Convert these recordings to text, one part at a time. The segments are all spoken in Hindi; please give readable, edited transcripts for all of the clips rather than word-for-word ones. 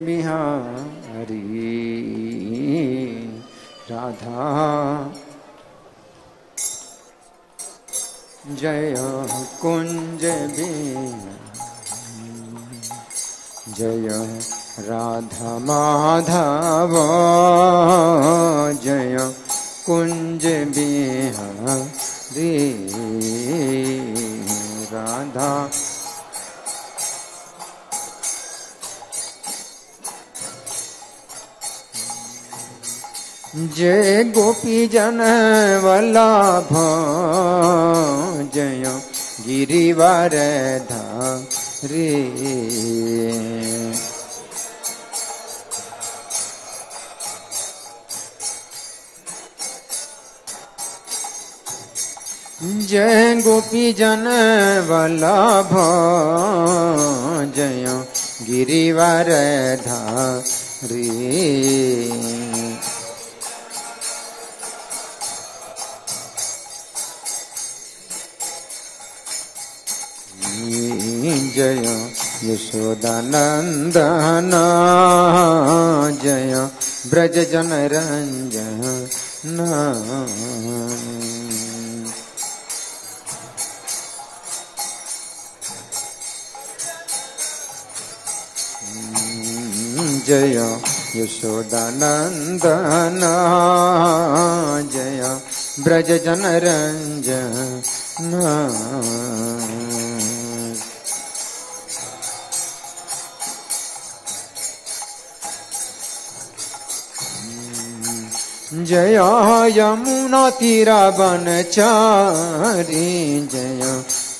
बिहारी राधा जय कुंज जय राधा माधव जय कुंज बिहारी राधा जय गोपी जन वल्लभ जय गिरिवर धारी जय गोपी जन वल्लभ जय गिरिवर धारी जय यशोदानंदन जय ब्रज जन रंजन जय यशोदानंदन जय ब्रज जन रंजन जय यमुना तीरा बनचारी जय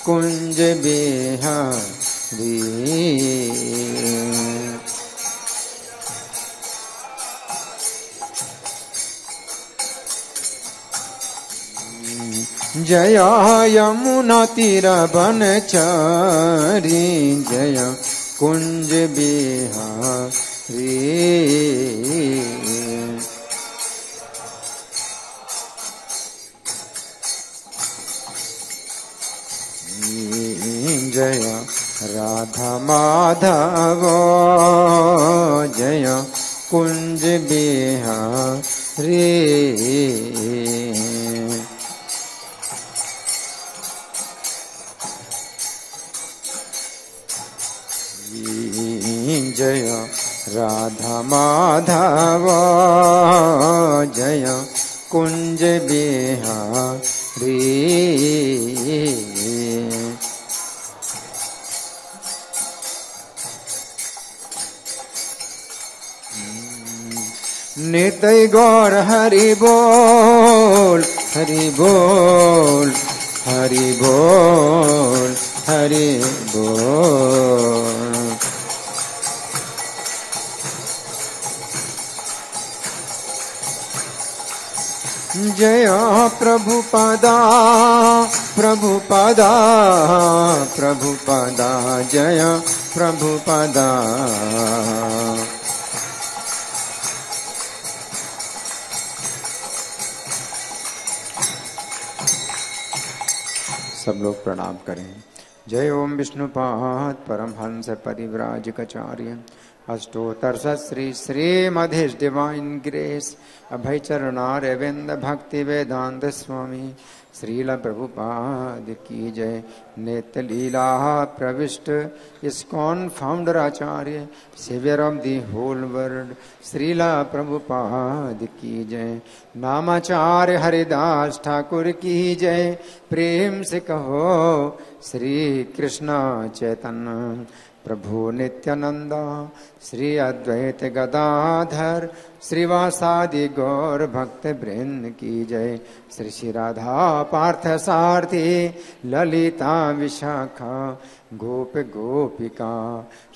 कुंज बिहारी जय यमुना तीरा बनचारी जय कुंज बिहारी जय राधा माधव जय कुंज बिहारी जय राधा माधव जय कुंज बिहारी नित्य गौर हरि बोल हरि बोल हरि बोल हरि बोल जय प्रभुपदा प्रभुपदा प्रभुपदा जय प्रभुपदा सब लोग प्रणाम करें। जय ओम विष्णुपाद परमहंस परिव्राजकाचार्य अष्टोत्तर श्री श्रीमधेश डिवाइन ग्रेस अभय चरणारविंद भक्ति वेदांत स्वामी श्रील प्रभुपाद की जय। नित्य लीला प्रविष्ट इस्कॉन फाउंडर आचार्य saviour of the whole world Srila Prabhupada की जय। नामाचार्य हरिदास ठाकुर की जय। प्रेम से कहो श्री कृष्ण चैतन्य प्रभु नित्यानंदा श्री अद्वैत गदाधर श्रीवासादि गौर भक्त वृंद की जय। श्री श्री राधा पार्थ सारथी ललिता विशाखा गोप गोपिका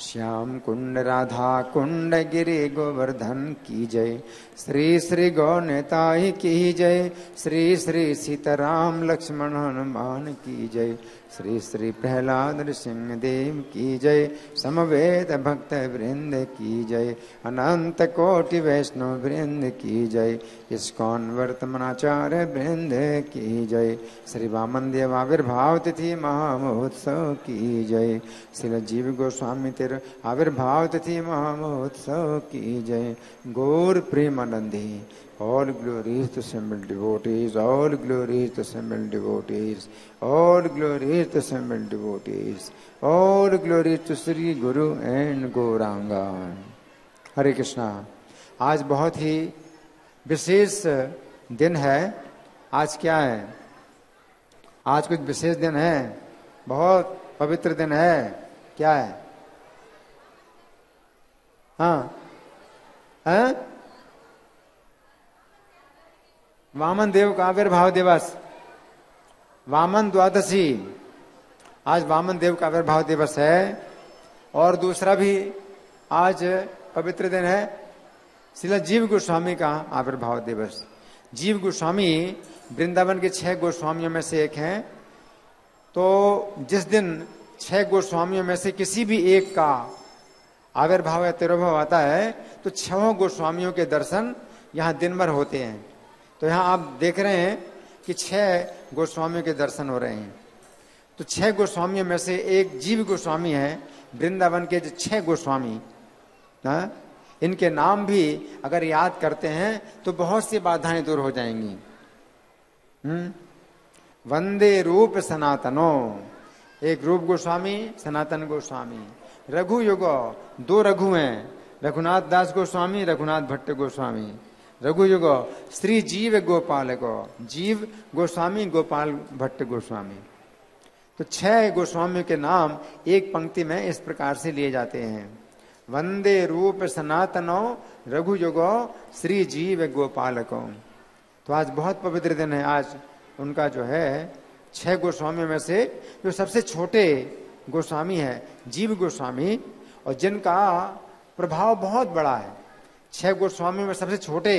श्याम कुंड राधा कुंड गिरि गोवर्धन की जय। श्री श्री गौरताई की जय। श्री श्री सीताराम लक्ष्मण हनुमान की जय। श्री श्री प्रहलाद नृसिंह देव की जय। समवेत भक्त वृंद की जय। अनंत कोटि वैष्णव वृंद की जय। इस्कॉन वर्तमानाचार्य वृंद की जय। श्री वामन देव आविर्भाव तिथि महामहोत्सव की जय। श्रील जीव गोस्वामी तेरे आविर्भाव तिथि महामहोत्सव की जय। गौर Premanandi all glories to assembled devotees, all glories to assembled devotees, all glories to assembled devotees, all glories to Sri Guru and Gauranga। हरे कृष्णा। आज बहुत ही विशेष दिन है। आज क्या है? आज कुछ विशेष दिन है, बहुत पवित्र दिन है। क्या है? हाँ है? वामन देव का आविर्भाव दिवस, वामन द्वादशी। आज वामन देव का आविर्भाव दिवस है। और दूसरा भी आज पवित्र दिन है, श्रील जीव गोस्वामी का आविर्भाव दिवस। जीव गोस्वामी वृंदावन के 6 गोस्वामियों में से एक हैं। तो जिस दिन 6 गोस्वामियों में से किसी भी एक का आविर्भाव या तिरुभाव आता है तो 6 गोस्वामियों के दर्शन यहाँ दिन भर होते हैं। तो यहाँ आप देख रहे हैं कि 6 गोस्वामियों के दर्शन हो रहे हैं। तो 6 गोस्वामियों में से एक जीव गोस्वामी है, वृंदावन के जो 6 गोस्वामी, इनके नाम भी अगर याद करते हैं तो बहुत सी बाधाएं दूर हो जाएंगी। वंदे रूप सनातनो, एक रूप गोस्वामी, सनातन गोस्वामी। रघु युगो, 2 रघु हैं, रघुनाथ दास गोस्वामी, रघुनाथ भट्ट गोस्वामी। रघु युगो श्री जीव गोपाल को, जीव गोस्वामी, गोपाल भट्ट गोस्वामी। तो 6 गोस्वामियों के नाम एक पंक्ति में इस प्रकार से लिए जाते हैं। वंदे रूप सनातनो रघु युगो श्री जीव गोपाल को। तो आज बहुत पवित्र दिन है। आज उनका जो है 6 गोस्वामियों में से जो सबसे छोटे गोस्वामी है जीव गोस्वामी, और जिनका प्रभाव बहुत बड़ा है। 6 गोस्वामी में सबसे छोटे,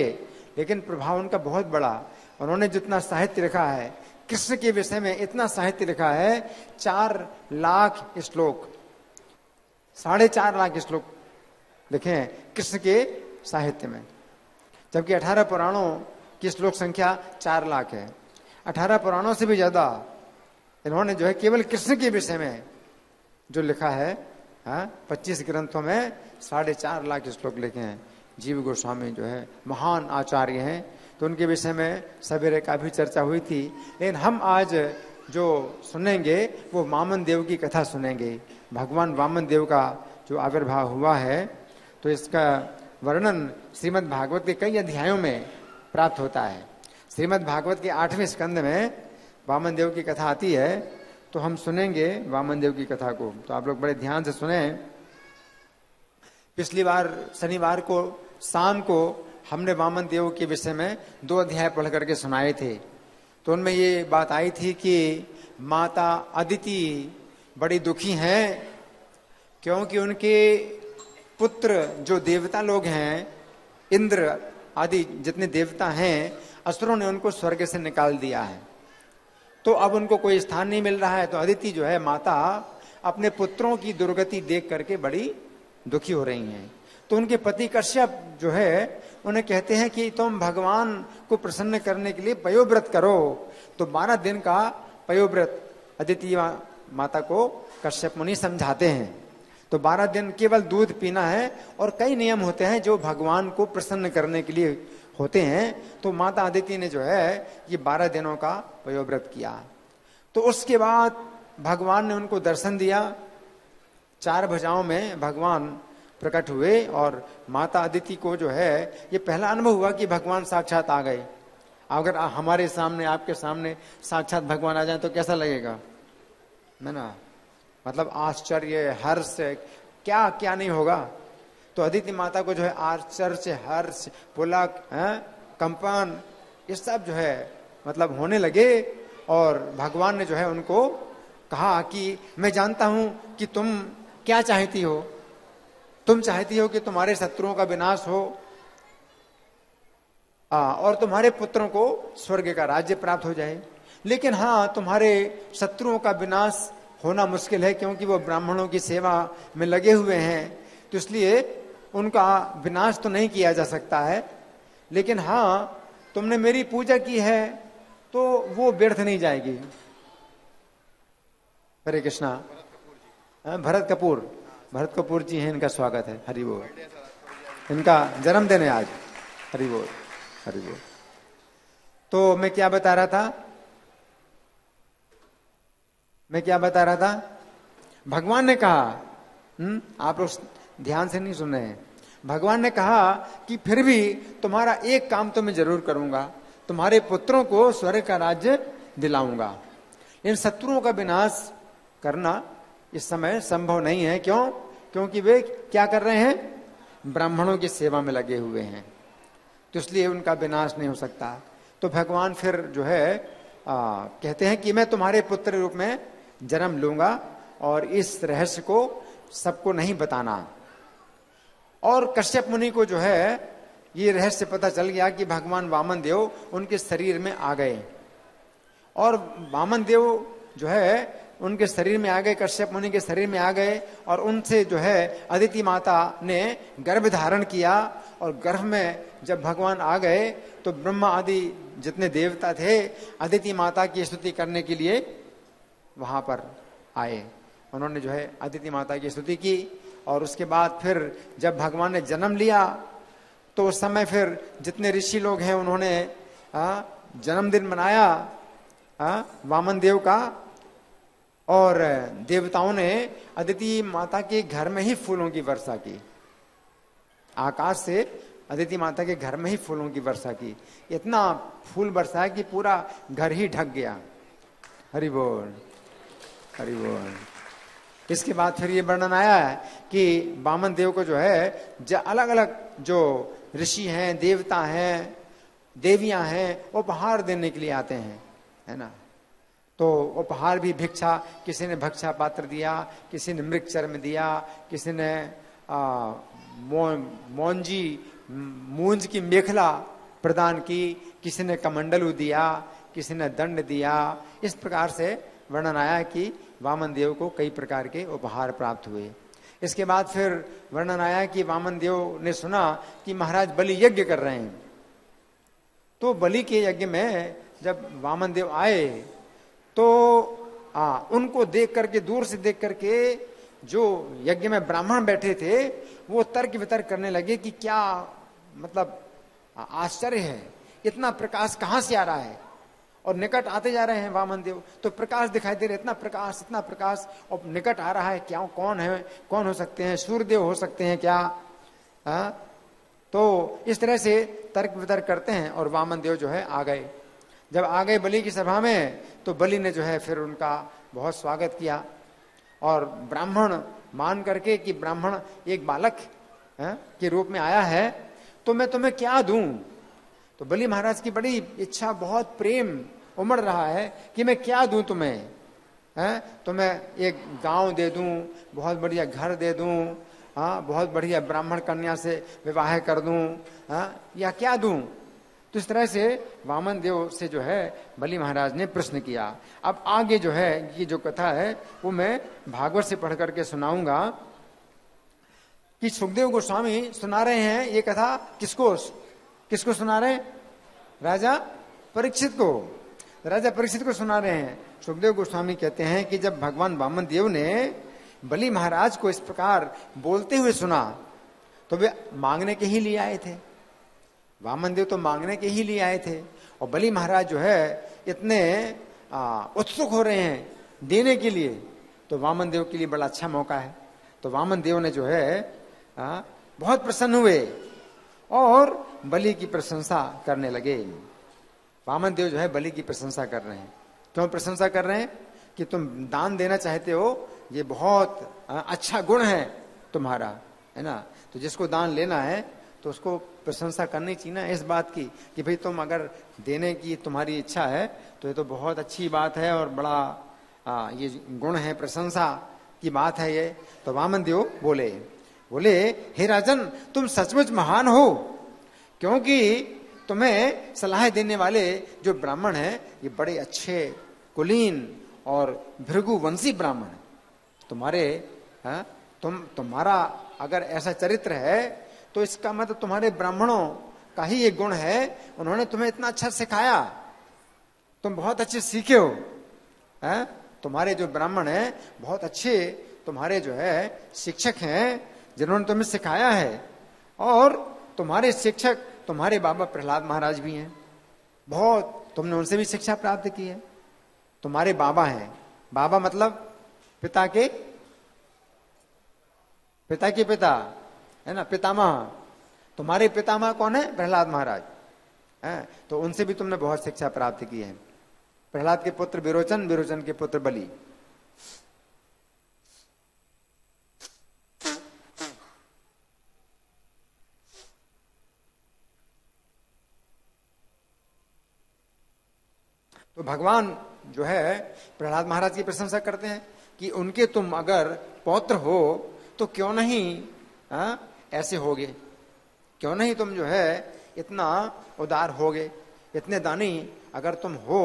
लेकिन प्रभाव उनका बहुत बड़ा। उन्होंने जितना साहित्य लिखा है कृष्ण के विषय में, इतना साहित्य लिखा है, 4 लाख श्लोक, 4.5 लाख श्लोक लिखे हैं कृष्ण के साहित्य में। जबकि 18 पुराणों की श्लोक संख्या 4 लाख है। 18 पुराणों से भी ज्यादा इन्होंने जो है केवल कृष्ण के विषय में जो लिखा है, 25 ग्रंथों में 4.5 लाख श्लोक लिखे हैं। जीव गोस्वामी जो है महान आचार्य हैं। तो उनके विषय में सवेरे काफी चर्चा हुई थी। लेकिन हम आज जो सुनेंगे वो वामन देव की कथा सुनेंगे। भगवान वामन देव का जो आविर्भाव हुआ है, तो इसका वर्णन श्रीमद् भागवत के कई अध्यायों में प्राप्त होता है। श्रीमद् भागवत के 8वें स्कंद में वामन देव की कथा आती है। तो हम सुनेंगे वामन देव की कथा को। तो आप लोग बड़े ध्यान से सुने। पिछली बार शनिवार को शाम को हमने वामन देव के विषय में 2 अध्याय पढ़ करके सुनाए थे। तो उनमें ये बात आई थी कि माता अदिति बड़ी दुखी हैं, क्योंकि उनके पुत्र जो देवता लोग हैं, इंद्र आदि जितने देवता हैं, असुरों ने उनको स्वर्ग से निकाल दिया है। तो अब उनको कोई स्थान नहीं मिल रहा है। तो अदिति जो है माता अपने पुत्रों की दुर्गति देख करके बड़ी दुखी हो रही हैं। तो उनके पति कश्यप जो है उन्हें कहते हैं कि तुम भगवान को प्रसन्न करने के लिए पयोव्रत करो। तो 12 दिन का पयोव्रत अदिति माता को कश्यप मुनि समझाते हैं। तो 12 दिन केवल दूध पीना है, और कई नियम होते हैं जो भगवान को प्रसन्न करने के लिए होते हैं। तो माता अदिति ने जो है ये 12 दिनों का पयोव्रत किया। तो उसके बाद भगवान ने उनको दर्शन दिया। 4 भुजाओं में भगवान प्रकट हुए, और माता अदिति को जो है ये पहला अनुभव हुआ कि भगवान साक्षात आ गए। अगर हमारे सामने, आपके सामने साक्षात भगवान आ जाए तो कैसा लगेगा, है ना? मतलब आश्चर्य, हर्ष, क्या क्या नहीं होगा। तो अदिति माता को जो है आश्चर्य, हर्ष, पुलक, कंपन, ये सब जो है मतलब होने लगे। और भगवान ने जो है उनको कहा कि मैं जानता हूं कि तुम क्या चाहती हो। तुम चाहती हो कि तुम्हारे शत्रुओं का विनाश हो, और तुम्हारे पुत्रों को स्वर्ग का राज्य प्राप्त हो जाए। लेकिन हाँ, तुम्हारे शत्रुओं का विनाश होना मुश्किल है, क्योंकि वो ब्राह्मणों की सेवा में लगे हुए हैं। तो इसलिए उनका विनाश तो नहीं किया जा सकता है। लेकिन हाँ, तुमने मेरी पूजा की है तो वो व्यर्थ नहीं जाएगी। हरे कृष्णा। भरत कपूर जी हैं, इनका स्वागत है। हरि बोल। इनका जन्मदिन है आज। हरि बोल, हरि बोल। तो मैं क्या बता रहा था? भगवान ने कहा, आप लोग ध्यान से नहीं सुन रहे हैं। भगवान ने कहा कि फिर भी तुम्हारा एक काम तो मैं जरूर करूंगा, तुम्हारे पुत्रों को स्वर्ग का राज्य दिलाऊंगा। इन शत्रुओं का विनाश करना इस समय संभव नहीं है। क्यों? क्योंकि वे क्या कर रहे हैं? ब्राह्मणों की सेवा में लगे हुए हैं, तो इसलिए उनका विनाश नहीं हो सकता। तो भगवान फिर जो है कहते हैं कि मैं तुम्हारे पुत्र रूप में जन्म लूंगा और इस रहस्य को सबको नहीं बताना। और कश्यप मुनि को जो है ये रहस्य पता चल गया कि भगवान वामन देव उनके शरीर में आ गए, और वामन देव जो है उनके शरीर में आ गए, कश्यप मुनि के शरीर में आ गए, और उनसे जो है अदिति माता ने गर्भ धारण किया। और गर्भ में जब भगवान आ गए तो ब्रह्मा आदि जितने देवता थे अदिति माता की स्तुति करने के लिए वहां पर आए। उन्होंने जो है अदिति माता की स्तुति की। और उसके बाद फिर जब भगवान ने जन्म लिया तो उस समय फिर जितने ऋषि लोग हैं उन्होंने जन्मदिन मनाया वामन देव का, और देवताओं ने अदिति माता के घर में ही फूलों की वर्षा की। आकाश से अदिति माता के घर में ही फूलों की वर्षा की। इतना फूल बरसाया कि पूरा घर ही ढक गया। हरि बोल, हरि बोल। इसके बाद फिर ये वर्णन आया है कि वामन देव को जो है अलग अलग जो ऋषि हैं, देवता हैं, देवियां हैं, उपहार देने के लिए आते हैं, है ना। तो उपहार भी भिक्षा, किसी ने भक्षा पात्र दिया, किसी ने मृग चर्म दिया, किसी ने मूंज की मेखला प्रदान की, किसी ने कमंडलू दिया, किसी ने दंड दिया। इस प्रकार से वर्णन आया कि वामन देव को कई प्रकार के उपहार प्राप्त हुए। इसके बाद फिर वर्णन आया कि वामन देव ने सुना कि महाराज बलि यज्ञ कर रहे हैं। तो बलि के यज्ञ में जब वामन देव आए तो उनको देख करके, दूर से देख करके जो यज्ञ में ब्राह्मण बैठे थे वो तर्क वितर्क करने लगे कि क्या मतलब आश्चर्य है, इतना प्रकाश कहां से आ रहा है। और निकट आते जा रहे हैं वामन देव, तो प्रकाश दिखाई दे रहा है, इतना प्रकाश, और निकट आ रहा है। क्या कौन है, कौन हो सकते हैं? सूर्यदेव हो सकते हैं क्या? तो इस तरह से तर्क वितर्क करते हैं, और वामन देव जो है आ गए। जब आ गए बलि की सभा में तो बलि ने जो है फिर उनका बहुत स्वागत किया, और ब्राह्मण मान करके कि ब्राह्मण एक बालक के रूप में आया है तो मैं तुम्हें क्या दूं। तो बलि महाराज की बड़ी इच्छा, बहुत प्रेम उमड़ रहा है कि मैं क्या दूं तुम्हें, तो मैं एक गांव दे दूं, बहुत बढ़िया घर दे दूं, बहुत बढ़िया ब्राह्मण कन्या से विवाह कर दूं, या क्या दूं। तो इस तरह से वामन देव से जो है बलि महाराज ने प्रश्न किया। अब आगे जो है ये जो कथा है वो मैं भागवत से पढ़ करके सुनाऊंगा कि सुखदेव गोस्वामी सुना रहे हैं ये कथा। किसको सुना रहे हैं? राजा परीक्षित को। राजा परीक्षित को सुना रहे हैं। सुखदेव गोस्वामी कहते हैं कि जब भगवान वामन देव ने बलि महाराज को इस प्रकार बोलते हुए सुना तो वे मांगने के ही लिए आए थे। वामन देव तो मांगने के ही लिए आए थे, और बलि महाराज जो है इतने उत्सुक हो रहे हैं देने के लिए, तो वामन देव के लिए बड़ा अच्छा मौका है। तो वामन देव ने जो है बहुत प्रसन्न हुए और बलि की प्रशंसा करने लगे। वामन देव जो है बलि की प्रशंसा कर रहे हैं। क्यों प्रशंसा कर रहे हैं? कि तुम दान देना चाहते हो, ये बहुत अच्छा गुण है तुम्हारा, है ना। तो जिसको दान लेना है तो उसको प्रशंसा करनी चाहिए ना इस बात की कि भाई तुम अगर देने की तुम्हारी इच्छा है तो ये तो बहुत अच्छी बात है और बड़ा ये गुण है, प्रशंसा की बात है ये। तो वामन देव बोले हे राजन, तुम सचमुच महान हो, क्योंकि तुम्हें सलाह देने वाले जो ब्राह्मण हैं ये बड़े अच्छे कुलीन और भृगुवंशी ब्राह्मण है। तुम्हारा अगर ऐसा चरित्र है तो इसका मतलब तुम्हारे ब्राह्मणों का ही ये गुण है, उन्होंने तुम्हें इतना अच्छा सिखाया, तुम बहुत अच्छे सीखे हो, तुम्हारे जो ब्राह्मण हैं बहुत अच्छे तुम्हारे जो है शिक्षक हैं, जिन्होंने तुम्हें सिखाया है, और तुम्हारे शिक्षक तुम्हारे बाबा प्रहलाद महाराज भी हैं। बहुत तुमने उनसे भी शिक्षा प्राप्त की है। तुम्हारे बाबा हैं, बाबा मतलब पिता के पिता है ना, पितामह। तुम्हारे पितामह कौन है? प्रहलाद महाराज है। तो उनसे भी तुमने बहुत शिक्षा प्राप्त की है। प्रहलाद के पुत्र विरोचन, विरोचन के पुत्र बलि। तो भगवान जो है प्रहलाद महाराज की प्रशंसा करते हैं कि उनके तुम अगर पौत्र हो तो क्यों नहीं ऐसे होगे, क्यों नहीं तुम जो है इतना उदार होगे, इतने दानी अगर तुम हो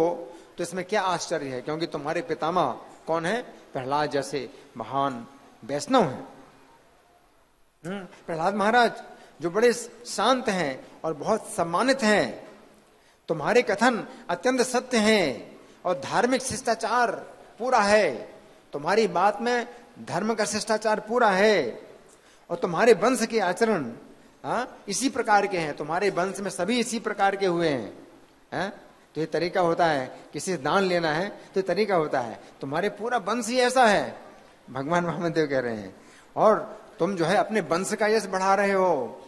तो इसमें क्या आश्चर्य है, क्योंकि तुम्हारे पितामह कौन है? प्रहलाद जैसे महान वैष्णव हैं। प्रहलाद महाराज जो बड़े शांत हैं और बहुत सम्मानित हैं। तुम्हारे कथन अत्यंत सत्य हैं और धार्मिक शिष्टाचार पूरा है। तुम्हारी बात में धर्म का शिष्टाचार पूरा है और तुम्हारे वंश के आचरण इसी प्रकार के हैं। तुम्हारे वंश में सभी इसी प्रकार के हुए हैं। तो ये तरीका होता है, किसी से दान लेना है तो ये तरीका होता है। तुम्हारे पूरा वंश ही ऐसा है, भगवान वामदेव कह रहे हैं। और तुम जो है अपने वंश का यश बढ़ा रहे हो।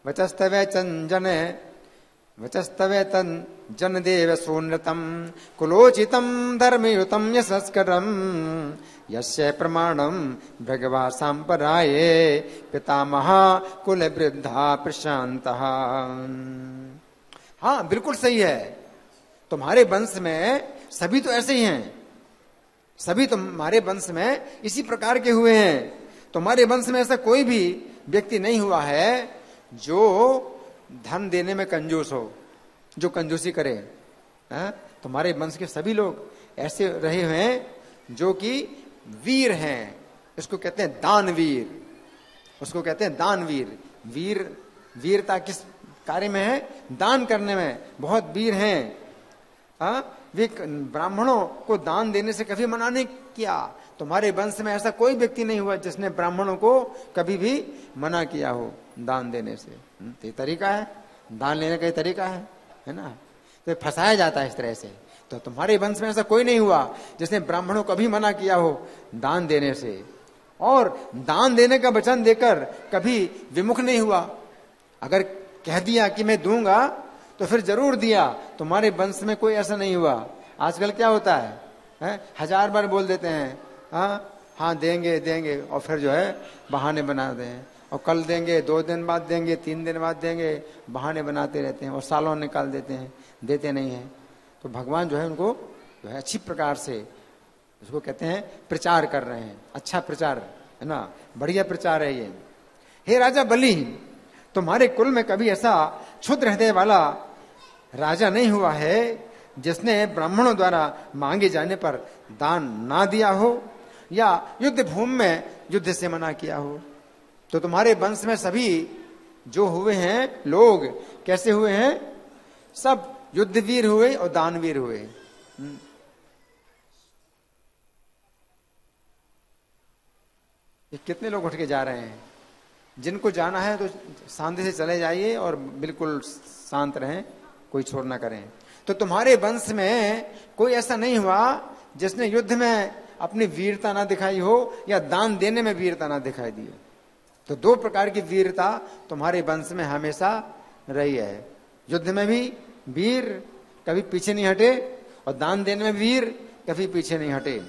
वचस्तवे चंजन वचस्तवे तन जन देव सोन्नतम कुलोचितम धर्मयुतम यशस्करम यस्य प्रमाणम भगवा सांपराये पितामह कुल वृद्धा प्रशांत। हाँ बिल्कुल सही है। तुम्हारे वंश में सभी तो ऐसे ही हैं, सभी तुम्हारे वंश में इसी प्रकार के हुए हैं। तुम्हारे वंश में ऐसा कोई भी व्यक्ति नहीं हुआ है जो धन देने में कंजूस हो, जो कंजूसी करे। तुम्हारे वंश के सभी लोग ऐसे रहे हैं जो कि वीर हैं। इसको कहते हैं दानवीर, उसको कहते हैं दानवीर। वीरता किस कार्य में है? दान करने में बहुत वीर हैं। वे ब्राह्मणों को दान देने से कभी मना नहीं किया। तुम्हारे वंश में ऐसा कोई व्यक्ति नहीं हुआ जिसने ब्राह्मणों को कभी भी मना किया हो दान देने से। ये तरीका है, दान लेने का ये तरीका है ना। तो फंसाया जाता है इस तरह से। तो तुम्हारे वंश में ऐसा कोई नहीं हुआ जिसने ब्राह्मणों को कभी मना किया हो दान देने से, और दान देने का वचन देकर कभी विमुख नहीं हुआ। अगर कह दिया कि मैं दूंगा तो फिर जरूर दिया। तुम्हारे वंश में कोई ऐसा नहीं हुआ। आजकल क्या होता है? 1000 बार बोल देते हैं हाँ देंगे देंगे, और फिर जो है बहाने बनाते हैं, और कल देंगे, 2 दिन बाद देंगे, 3 दिन बाद देंगे, बहाने बनाते रहते हैं और सालों निकाल देते हैं, देते नहीं हैं। तो भगवान जो है उनको जो है अच्छी प्रकार से उसको कहते हैं प्रचार कर रहे हैं। अच्छा प्रचार है ना, बढ़िया प्रचार है ये। हे राजा बलि, तुम्हारे कुल में कभी ऐसा क्षुद्र हृदय वाला राजा नहीं हुआ है जिसने ब्राह्मणों द्वारा मांगे जाने पर दान ना दिया हो या युद्ध भूमि में युद्ध से मना किया हो। तो तुम्हारे वंश में सभी जो हुए हैं लोग कैसे हुए हैं? सब युद्धवीर हुए और दानवीर हुए। ये कितने लोग उठ के जा रहे हैं? जिनको जाना है तो शांति से चले जाइए और बिल्कुल शांत रहें, कोई छोड़ ना करें। तो तुम्हारे वंश में कोई ऐसा नहीं हुआ जिसने युद्ध में अपनी वीरता ना दिखाई हो या दान देने में वीरता ना दिखाई दी हो। तो 2 प्रकार की वीरता तुम्हारे वंश में हमेशा रही है। युद्ध में भी वीर, कभी पीछे नहीं हटे, और दान देने में वीर, कभी पीछे नहीं हटे।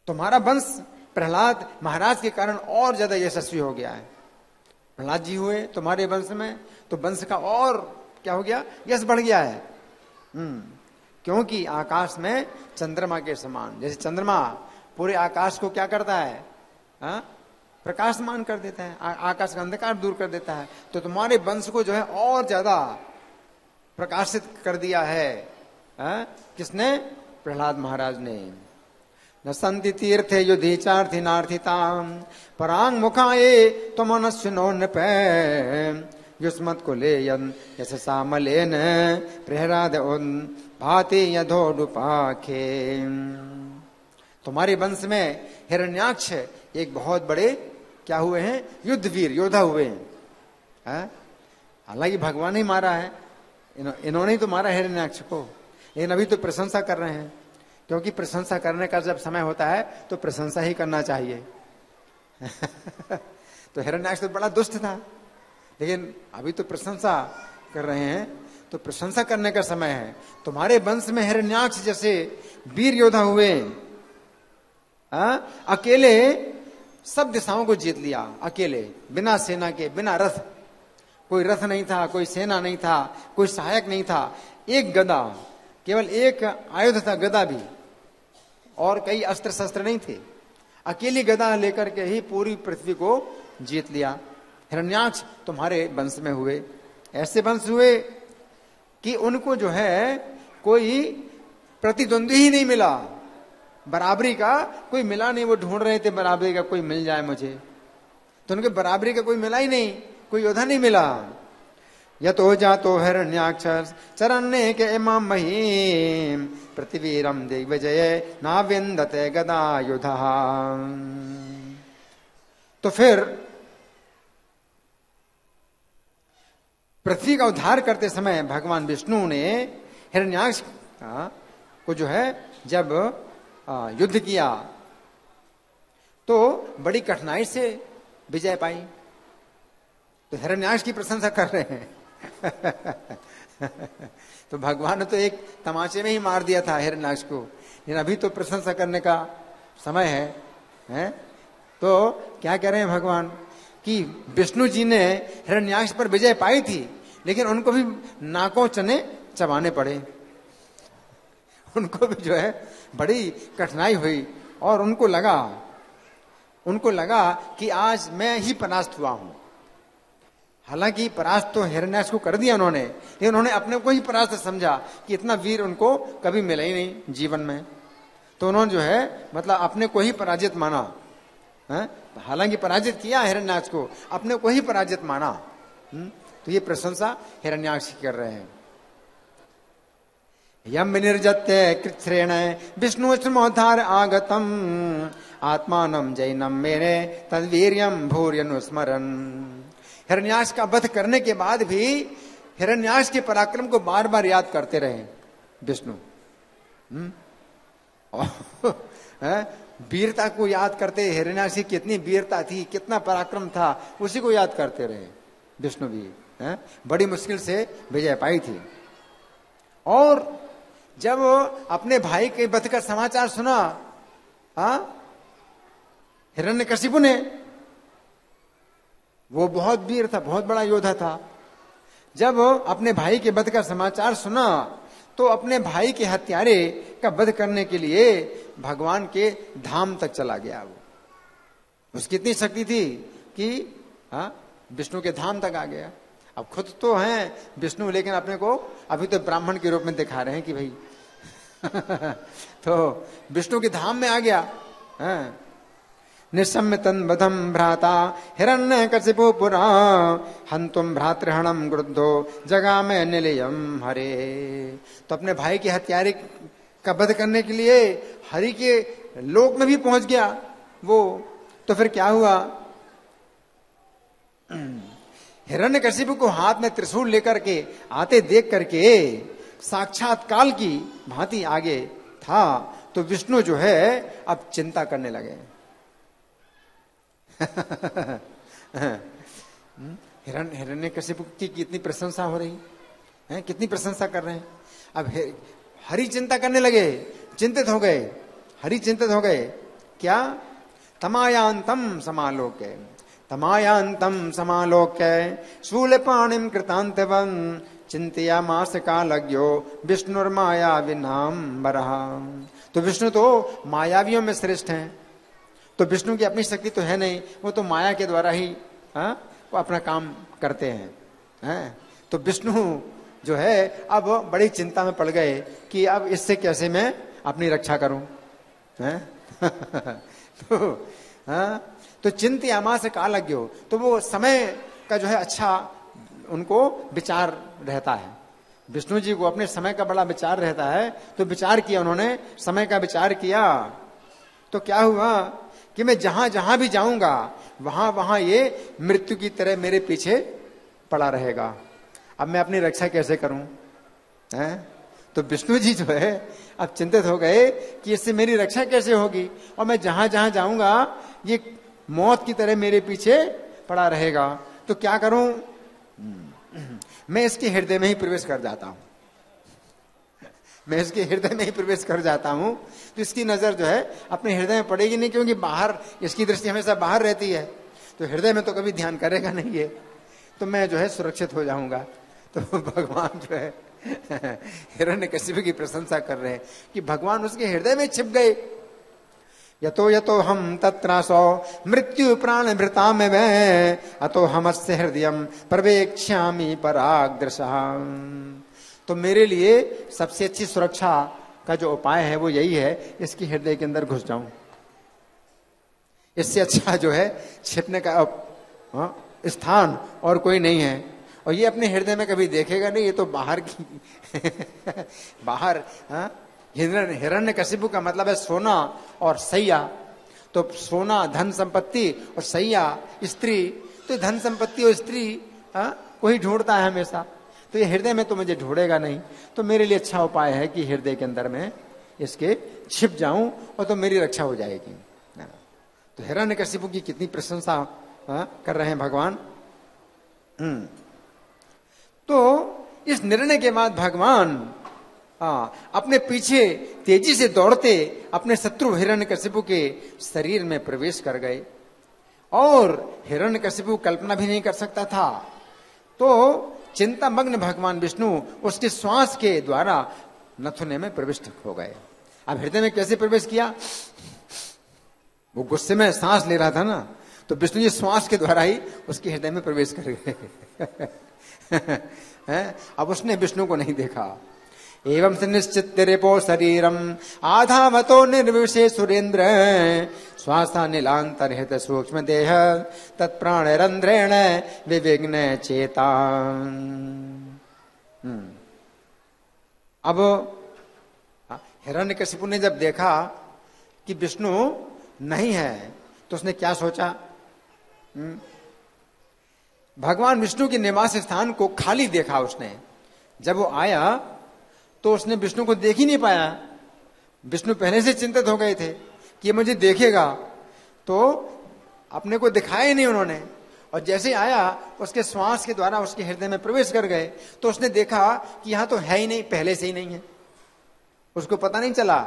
तुम्हारा वंश प्रहलाद महाराज के कारण और ज्यादा यशस्वी हो गया है। प्रहलाद जी हुए तुम्हारे वंश में तो वंश का और क्या हो गया? यश बढ़ गया है। क्योंकि आकाश में चंद्रमा के समान, जैसे चंद्रमा पूरे आकाश को क्या करता है? प्रकाशमान कर देता है, आकाश का अंधकार दूर कर देता है। तो तुम्हारे वंश को जो है और ज्यादा प्रकाशित कर दिया है। किसने? प्रहलाद महाराज ने। न संति तीर्थे युधि चार्थि नार्थिताम परांग मुखाये तो मनस्विनो नृपे युष्मत को ले यशसा मलेन प्रहराद भाति यथोडुपाखे। तुम्हारे वंश में हिरण्याक्ष एक बहुत बड़े क्या हुए हैं, युद्धवीर योद्धा हुए हैं। हालांकि भगवान ही मारा है, इन्होंने ही तो मारा हिरण्याक्ष को, लेकिन अभी तो प्रशंसा कर रहे हैं, क्योंकि प्रशंसा करने का जब समय होता है तो प्रशंसा ही करना चाहिए। तो हिरण्याक्ष तो बड़ा दुष्ट था, लेकिन अभी तो प्रशंसा कर रहे हैं, तो प्रशंसा करने का समय है। तुम्हारे वंश में हिरण्याक्ष जैसे वीर योद्धा हुए, अकेले सब दिशाओं को जीत लिया, अकेले, बिना सेना के, बिना रथ, कोई रथ नहीं था, कोई सेना नहीं था, कोई सहायक नहीं था, एक गदा, केवल एक आयुध था गदा भी, और कई अस्त्र शस्त्र नहीं थे, अकेली गदा लेकर के ही पूरी पृथ्वी को जीत लिया। हिरण्याक्ष तुम्हारे वंश में हुए, ऐसे वंश हुए कि उनको जो है कोई प्रतिद्वंदी ही नहीं मिला, बराबरी का कोई मिला नहीं। वो ढूंढ रहे थे बराबरी का कोई मिल जाए मुझे, तो उनके बराबरी का कोई मिला ही नहीं, कोई योद्धा नहीं मिला। यतो जातो हिरण्याक्ष चरण्ये के इमाम महीम पृथ्वीरम दिग्विजय नाविंदते गदा युधा। तो फिर पृथ्वी का उद्धार करते समय भगवान विष्णु ने हिरण्याक्ष को जो है जब युद्ध किया तो बड़ी कठिनाई से विजय पाई। तो हिरण्याक्ष की प्रशंसा कर रहे हैं। तो भगवान ने तो एक तमाचे में ही मार दिया था हिरण्याक्ष को, लेकिन अभी तो प्रशंसा करने का समय है? तो क्या कह रहे हैं भगवान कि विष्णु जी ने हिरण्याक्ष पर विजय पाई थी, लेकिन उनको भी नाकों चने चबाने पड़े, उनको भी जो है बड़ी कठिनाई हुई, और उनको लगा कि आज मैं ही परास्त हुआ हूं। हालांकि परास्त तो हिरण्याक्ष को कर दिया उन्होंने, लेकिन उन्होंने अपने को ही परास्त समझा कि इतना वीर उनको कभी मिला ही नहीं जीवन में। तो उन्होंने जो है मतलब अपने को ही पराजित माना। हालांकि पराजित किया हिरण्याक्ष को, अपने को ही पराजित माना। तो ये प्रशंसा हिरण्याक्ष की कर रहे हैं। यम विनिर्जत्य कृच्छ्रेण विष्णु श्रमोद्धार आगतम आत्मानम जैनम मेरे तद्वीर्यम भूर्यनुस्मरन्। हिरण्याक्ष का वध करने के बाद भी हिरण्याक्ष के पराक्रम को बार बार याद करते रहे विष्णु। वीरता को याद करते, हिरण्याक्ष की कितनी वीरता थी, कितना पराक्रम था, उसी को याद करते रहे विष्णु भी। बड़ी मुश्किल से विजय पाई थी। और जब अपने भाई के वध का समाचार सुना हिरण्यकशिपु ने, वो बहुत वीर था, बहुत बड़ा योद्धा था, जब अपने भाई के वध का समाचार सुना तो अपने भाई के हत्यारे का वध करने के लिए भगवान के धाम तक चला गया। वो उसकी इतनी शक्ति थी कि विष्णु के धाम तक आ गया। अब खुद तो हैं विष्णु, लेकिन अपने को अभी तो ब्राह्मण के रूप में दिखा रहे हैं कि भाई तो विष्णु के धाम में आ गया। निशम्य तन्वधम भ्राता हिरण्यकशिपु पुरा हंतुम भ्रातृहणम क्रुद्धो जगा में निलयम हरे। तो अपने भाई के हत्यारे का वध करने के लिए हरि के लोक में भी पहुंच गया वो। तो फिर क्या हुआ, हिरण्यकशिपु को हाथ में त्रिशूल लेकर के आते देख करके साक्षात काल की भांति आगे था। तो विष्णु जो है अब चिंता करने लगे। हिरण्यकशिपु की कितनी प्रशंसा हो रही है, कितनी प्रशंसा कर रहे हैं। अब हरि चिंता करने लगे, चिंतित हो गए, हरि चिंतित हो गए। क्या? तमायांतम समालोक्य, तमायांतम समालोक्य शूलपाणिम कृतांतवं चिंतयामास कालज्ञो विष्णुर्माया विनाम्बरः। तो विष्णु तो मायावियों में श्रेष्ठ हैं। तो विष्णु की अपनी शक्ति तो है नहीं, वो तो माया के द्वारा ही वो अपना काम करते हैं। तो विष्णु जो है अब बड़ी चिंता में पड़ गए कि अब इससे कैसे मैं अपनी रक्षा करूं। तो चिंतयामा से कालज्ञ हो, तो वो समय का जो है अच्छा उनको विचार रहता है। विष्णु जी को अपने समय का बड़ा विचार रहता है, तो विचार किया उन्होंने, समय का विचार किया। तो क्या हुआ कि मैं जहां जहां भी जाऊंगा वहां वहां ये मृत्यु की तरह मेरे पीछे पड़ा रहेगा। अब मैं अपनी रक्षा कैसे करूं? हैं? तो विष्णु जी जो है अब चिंतित हो गए कि इससे मेरी रक्षा कैसे होगी, और मैं जहां जहां जाऊंगा ये मौत की तरह मेरे पीछे पड़ा रहेगा। तो क्या करूं? मैं इसके हृदय में ही प्रवेश कर जाता हूं। मैं इसके हृदय में ही प्रवेश कर जाता हूं, तो इसकी नजर जो है अपने हृदय में पड़ेगी नहीं, क्योंकि बाहर इसकी दृष्टि हमेशा बाहर रहती है, तो हृदय में तो कभी ध्यान करेगा नहीं है। तो मैं जो है सुरक्षित हो जाऊंगा। तो भगवान जो है हिरण्यकशिपु की प्रशंसा कर रहे हैं कि भगवान उसके हृदय में छिप गए। यतो यतो हम तत्रासो मृत्यु प्राण भृता में वै अतो हमस्य हृदयम प्रवेक्ष्यामि परागदृशः। तो मेरे लिए सबसे अच्छी सुरक्षा का जो उपाय है वो यही है, इसकी हृदय के अंदर घुस जाऊं। इससे अच्छा जो है छिपने का स्थान और कोई नहीं है। और ये अपने हृदय में कभी देखेगा नहीं, ये तो बाहर की बाहर। हिरण्यकशिपु का मतलब है सोना और सैया। तो सोना धन संपत्ति और सैया स्त्री, तो धन संपत्ति और स्त्री को ही ढूंढता है हमेशा। तो ये हृदय में तो मुझे ढूंढेगा नहीं, तो मेरे लिए अच्छा उपाय है कि हृदय के अंदर में इसके छिप जाऊं, और तो मेरी रक्षा हो जाएगी। तो हिरण्यकशिपु की कितनी प्रशंसा कर रहे हैं भगवान। तो इस निर्णय के बाद भगवान अपने पीछे तेजी से दौड़ते अपने शत्रु हिरण्यकशिपु के शरीर में प्रवेश कर गए, और हिरण्यकशिपु कल्पना भी नहीं कर सकता था। तो चिंता मग्न भगवान विष्णु उसके श्वास के द्वारा नथुने में प्रविष्ट हो गए। अब हृदय में कैसे प्रवेश किया? वो गुस्से में सांस ले रहा था ना, तो विष्णु जी श्वास के द्वारा ही उसके हृदय में प्रवेश कर गए। अब उसने विष्णु को नहीं देखा। एवं से निश्चित रिपो शरीरम आधावतो निर्विशे सुरेंद्र श्वासा नीलांतरहित सूक्ष्म देह तत्प्राण रंध्रेण विविघ्न चेता। अब हिरण्यकशिपु ने जब देखा कि विष्णु नहीं है, तो उसने क्या सोचा? भगवान विष्णु के निवास स्थान को खाली देखा उसने। जब वो आया तो उसने विष्णु को देख ही नहीं पाया। विष्णु पहले से चिंतित हो गए थे कि ये मुझे देखेगा, तो अपने को दिखाया ही नहीं उन्होंने। और जैसे आया उसके श्वास के द्वारा उसके हृदय में प्रवेश कर गए, तो उसने देखा कि यहां तो है ही नहीं, पहले से ही नहीं है। उसको पता नहीं चला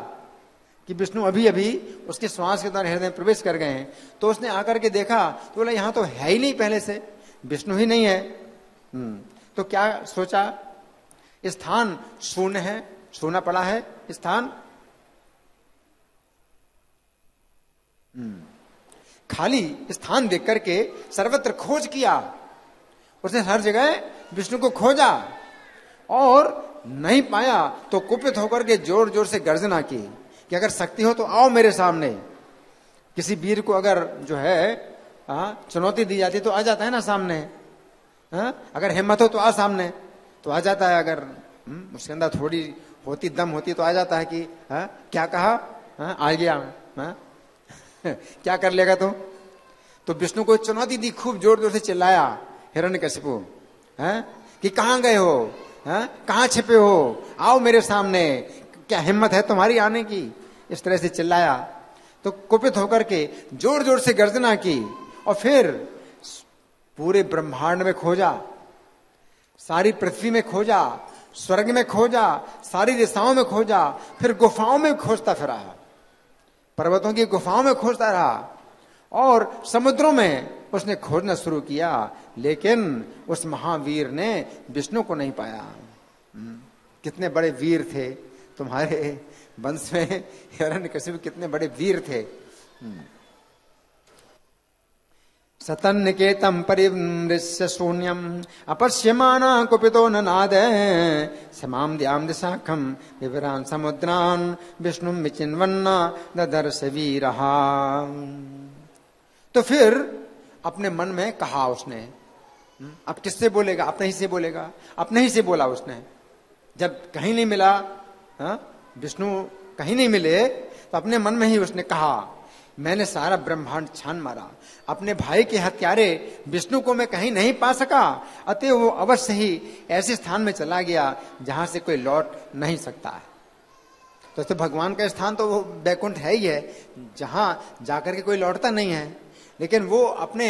कि विष्णु अभी अभी उसके श्वास के द्वारा हृदय में प्रवेश कर गए हैं। तो उसने आकर के देखा तो बोला यहां तो है ही नहीं, पहले से विष्णु ही नहीं है। तो क्या सोचा? स्थान शून्य है, शून्य पड़ा है स्थान। खाली स्थान देख करके सर्वत्र खोज किया उसने, हर जगह विष्णु को खोजा और नहीं पाया। तो कुपित होकर के जोर जोर से गर्जना की कि अगर शक्ति हो तो आओ मेरे सामने। किसी वीर को अगर जो है चुनौती दी जाती तो आ जाता है ना सामने। अगर हिम्मत हो तो आ सामने, तो आ जाता है। अगर उसके अंदर थोड़ी होती दम होती तो आ जाता है कि क्या कहा, आ गया, क्या कर लेगा तुम। तो विष्णु को चुनौती दी, खूब जोर जोर से चिल्लाया हिरण्यकशिपु कि कहां गए हो, कहां छिपे हो, आओ मेरे सामने, क्या हिम्मत है तुम्हारी आने की। इस तरह से चिल्लाया। तो कुपित होकर के जोर जोर से गर्जना की, और फिर पूरे ब्रह्मांड में खोजा, सारी पृथ्वी में खोजा, स्वर्ग में खोजा, सारी दिशाओं में खोजा, फिर गुफाओं में खोजता फिरा, पर्वतों की गुफाओं में खोजता रहा, और समुद्रों में उसने खोजना शुरू किया। लेकिन उस महावीर ने विष्णु को नहीं पाया। कितने बड़े वीर थे तुम्हारे वंश में, हिरण्यकशिपु कितने बड़े वीर थे। सतन्निकेतम परिमृश्य शून्यम अपश्यमाना कुपितो ननाद समाम द्याम दिशाखम विवरान समुद्रान विष्णु विचिन्वन्ना ददर्श वीरहा। तो फिर अपने मन में कहा उसने, अब किससे बोलेगा, अपने ही से बोलेगा, अपने ही से बोला उसने। जब कहीं नहीं मिला, विष्णु कहीं नहीं मिले, तो अपने मन में ही उसने कहा मैंने सारा ब्रह्मांड छान मारा, अपने भाई के हत्यारे विष्णु को मैं कहीं नहीं पा सका, अतः वो अवश्य ही ऐसे स्थान में चला गया जहां से कोई लौट नहीं सकता है। तो भगवान का स्थान तो वो बैकुंठ है ही है, जहां जाकर के कोई लौटता नहीं है। लेकिन वो अपने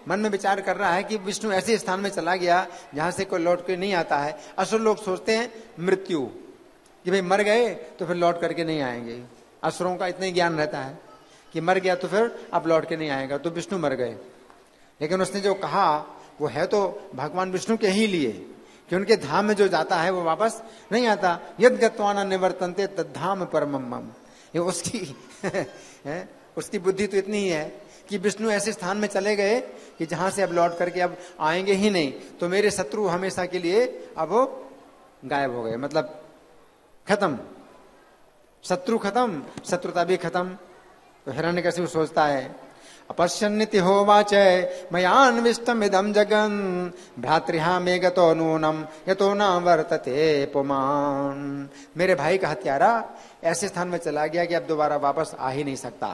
मन में विचार कर रहा है कि विष्णु ऐसे स्थान में चला गया जहां से कोई लौट के नहीं आता है। असुर लोग सोचते हैं मृत्यु, कि भाई मर गए तो फिर लौट करके नहीं आएंगे। असुरों का इतना ही ज्ञान रहता है कि मर गया तो फिर अब लौट के नहीं आएगा, तो विष्णु मर गए। लेकिन उसने जो कहा वो है तो भगवान विष्णु के ही लिए, कि उनके धाम में जो जाता है वो वापस नहीं आता। यद गत्वाना निवर्तन्ते तद्धाम परमम मम। ये उसकी उसकी बुद्धि तो इतनी ही है कि विष्णु ऐसे स्थान में चले गए कि जहां से अब लौट करके अब आएंगे ही नहीं, तो मेरे शत्रु हमेशा के लिए अब वो गायब हो गए, मतलब खत्म, शत्रु खत्म, शत्रुता भी खत्म। तो हिरण्यकशिपु सोचता है अपश्यन्निति होवाच मयान्विष्टम इदम जगन भ्रातृहा में गतो नूनम यतो न वर्तते पुमान। मेरे भाई का हत्यारा ऐसे स्थान में चला गया कि अब दोबारा वापस आ ही नहीं सकता।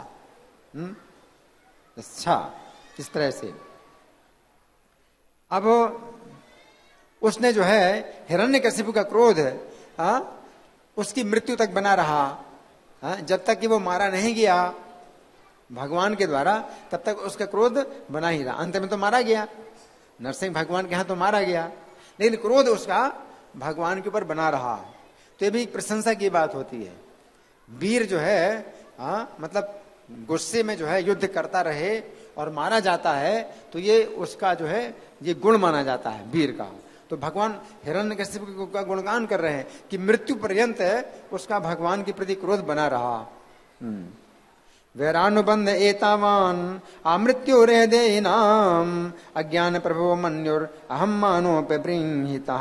अच्छा, इस तरह से अब उसने जो है हिरण्यकशिपु का क्रोध उसकी मृत्यु तक बना रहा। जब तक कि वो मारा नहीं गया भगवान के द्वारा, तब तक उसका क्रोध बना ही रहा। अंत में तो मारा गया, नरसिंह भगवान के यहां तो मारा गया, लेकिन क्रोध उसका भगवान के ऊपर बना रहा। तो ये भी प्रशंसा की बात होती है। वीर जो है मतलब गुस्से में जो है युद्ध करता रहे और मारा जाता है, तो ये उसका जो है ये गुण माना जाता है वीर का। तो भगवान हिरण्यकशिपु का गुणगान कर रहे हैं कि मृत्यु पर्यंत उसका भगवान के प्रति क्रोध बना रहा। वैरानुबंध एतावान अमृत्यु हृदय नाम अज्ञान प्रभो मन्युर अहम मानो पे बृंहिता।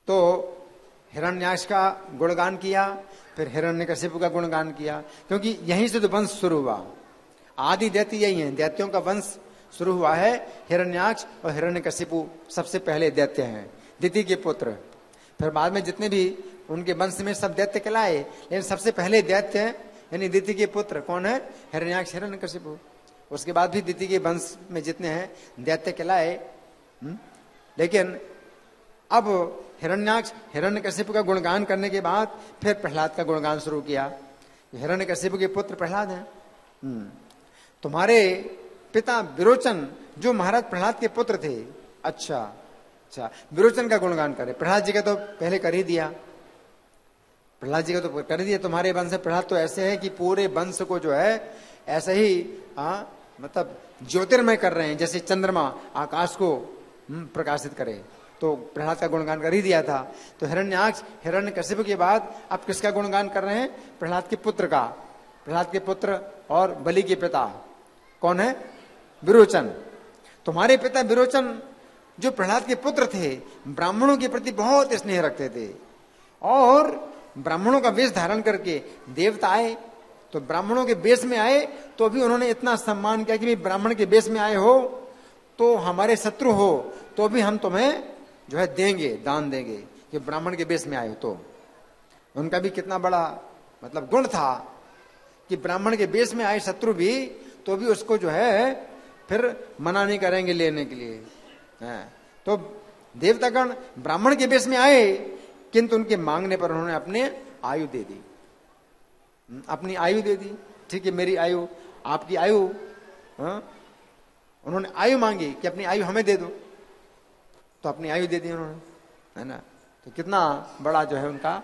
तो हिरण्याक्ष का गुणगान किया, फिर हिरण्यकशिपु का गुणगान किया, क्योंकि यहीं से तो वंश शुरू हुआ। आदि दैत्य यही है, दैत्यों का वंश शुरू हुआ है। हिरण्याक्ष और हिरण्यकशिपु सबसे पहले दैत्य हैं, दिति के पुत्र। फिर बाद में जितने भी उनके वंश में सब दैत्य कहलाए, लेकिन सबसे पहले दैत्य यानी दिति के पुत्र कौन है? हिरण्याक्ष हिरण्यकशिपु। उसके बाद भी दिति के वंश में जितने हैं दैत्य कहलाए। लेकिन अब हिरण्याक्ष हिरण्यकशिपु का गुणगान करने के बाद फिर प्रहलाद का गुणगान शुरू किया। हिरण्यकशिपु के पुत्र प्रहलाद हैं। तुम्हारे पिता विरोचन जो महाराज प्रहलाद के पुत्र थे। अच्छा, विरोचन का गुणगान करे। प्रहलाद जी का तो पहले कर ही दिया, प्रहलाद जी का तो कर दिया। तुम्हारे वंश प्रहलाद तो ऐसे है कि पूरे वंश को जो है ऐसे ही मतलब ज्योतिर्मय कर रहे हैं, जैसे चंद्रमा आकाश को प्रकाशित करे। तो प्रहलाद का गुणगान कर ही दिया था। तो हिरण्याक्ष हिरण्यकशिपु के बाद अब किसका गुणगान कर रहे हैं? प्रहलाद के पुत्र का। प्रहलाद के पुत्र और बलि के पिता कौन है? विरोचन। तुम्हारे पिता विरोचन जो प्रहलाद के पुत्र थे, ब्राह्मणों के प्रति बहुत स्नेह रखते थे और ब्राह्मणों का वेश धारण करके देवता आए तो ब्राह्मणों के वेश में आए तो भी उन्होंने इतना सम्मान किया कि भाई ब्राह्मण के वेश में आए हो तो हमारे शत्रु हो तो भी हम तुम्हें जो है देंगे, दान देंगे, कि ब्राह्मण के वेश में आए हो। तो उनका भी कितना बड़ा मतलब गुण था कि ब्राह्मण के वेश में आए शत्रु भी तो भी उसको जो है फिर मना नहीं करेंगे लेने के लिए। तो देवतागण ब्राह्मण के वेश में आए किंतु उनके मांगने पर उन्होंने अपने आयु दे दी, अपनी आयु दे दी। ठीक है, मेरी आयु, आपकी आयु। उन्होंने आयु मांगी कि अपनी आयु हमें दे दो, तो अपनी आयु दे दी उन्होंने, है ना। तो कितना बड़ा जो है उनका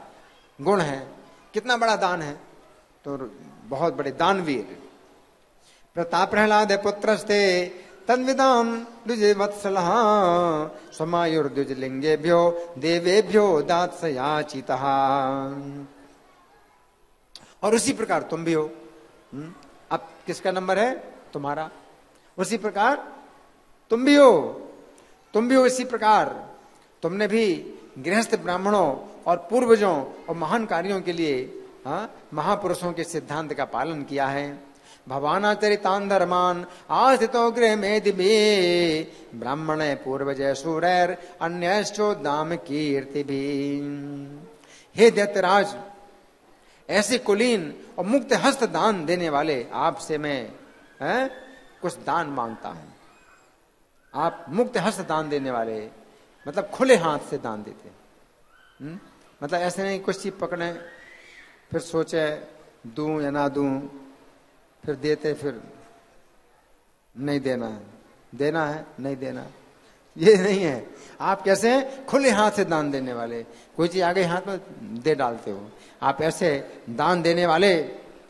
गुण है, कितना बड़ा दान है। तो बहुत बड़े दानवीर। प्रताप प्रहलाद पुत्रस्ते तद्विदाम द्विज वत्सलः समायुर्द्विज लिंगेभ्यो देवेभ्यो दात्सयाचितः। और उसी प्रकार तुम भी हो। अब किसका नंबर है? तुम्हारा। उसी प्रकार तुम भी हो, तुम भी हो। इसी प्रकार तुमने भी गृहस्थ ब्राह्मणों और पूर्वजों और महान कार्यों के लिए महापुरुषों के सिद्धांत का पालन किया है। भवानाचरितान् धर्मान् आस्थितो गृह में दिवे ब्राह्मण पूर्वजय सूरैर अन्यश्चोद्दाम कीर्ति भी। हे दैत्यराज, ऐसे कुलीन और मुक्त हस्त दान देने वाले आपसे मैं कुछ दान मांगता हूं। आप मुक्त हस्त दान देने वाले मतलब खुले हाथ से दान देते, मतलब ऐसे नहीं कुछ चीज पकड़े फिर सोचे दूं या ना दूं, फिर देते फिर नहीं देना है, देना है नहीं देना, ये नहीं है। आप कैसे हैं? खुले हाथ से दान देने वाले, कोई चीज आगे हाथ में दे डालते हो, आप ऐसे दान देने वाले।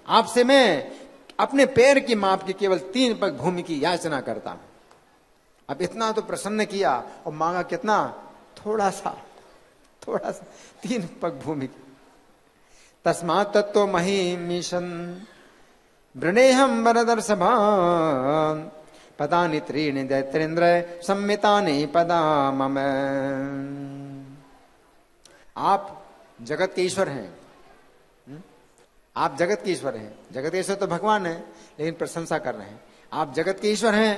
आपसे मैं अपने पैर की माप की केवल 3 पग भूमि की याचना करता हूं। अब इतना तो प्रसन्न किया और मांगा कितना? थोड़ा सा 3 पग भूमि की। तस्मात् तत्तो महिमीशन वृणेहम वरदर सभा पदानि त्रीणि दैत्रेन्द्र सम्मितानि पदा मम। आप जगत के ईश्वर हैं, आप जगत के ईश्वर हैं। जगत के ईश्वर तो भगवान है, लेकिन प्रशंसा कर रहे हैं आप जगत के ईश्वर हैं।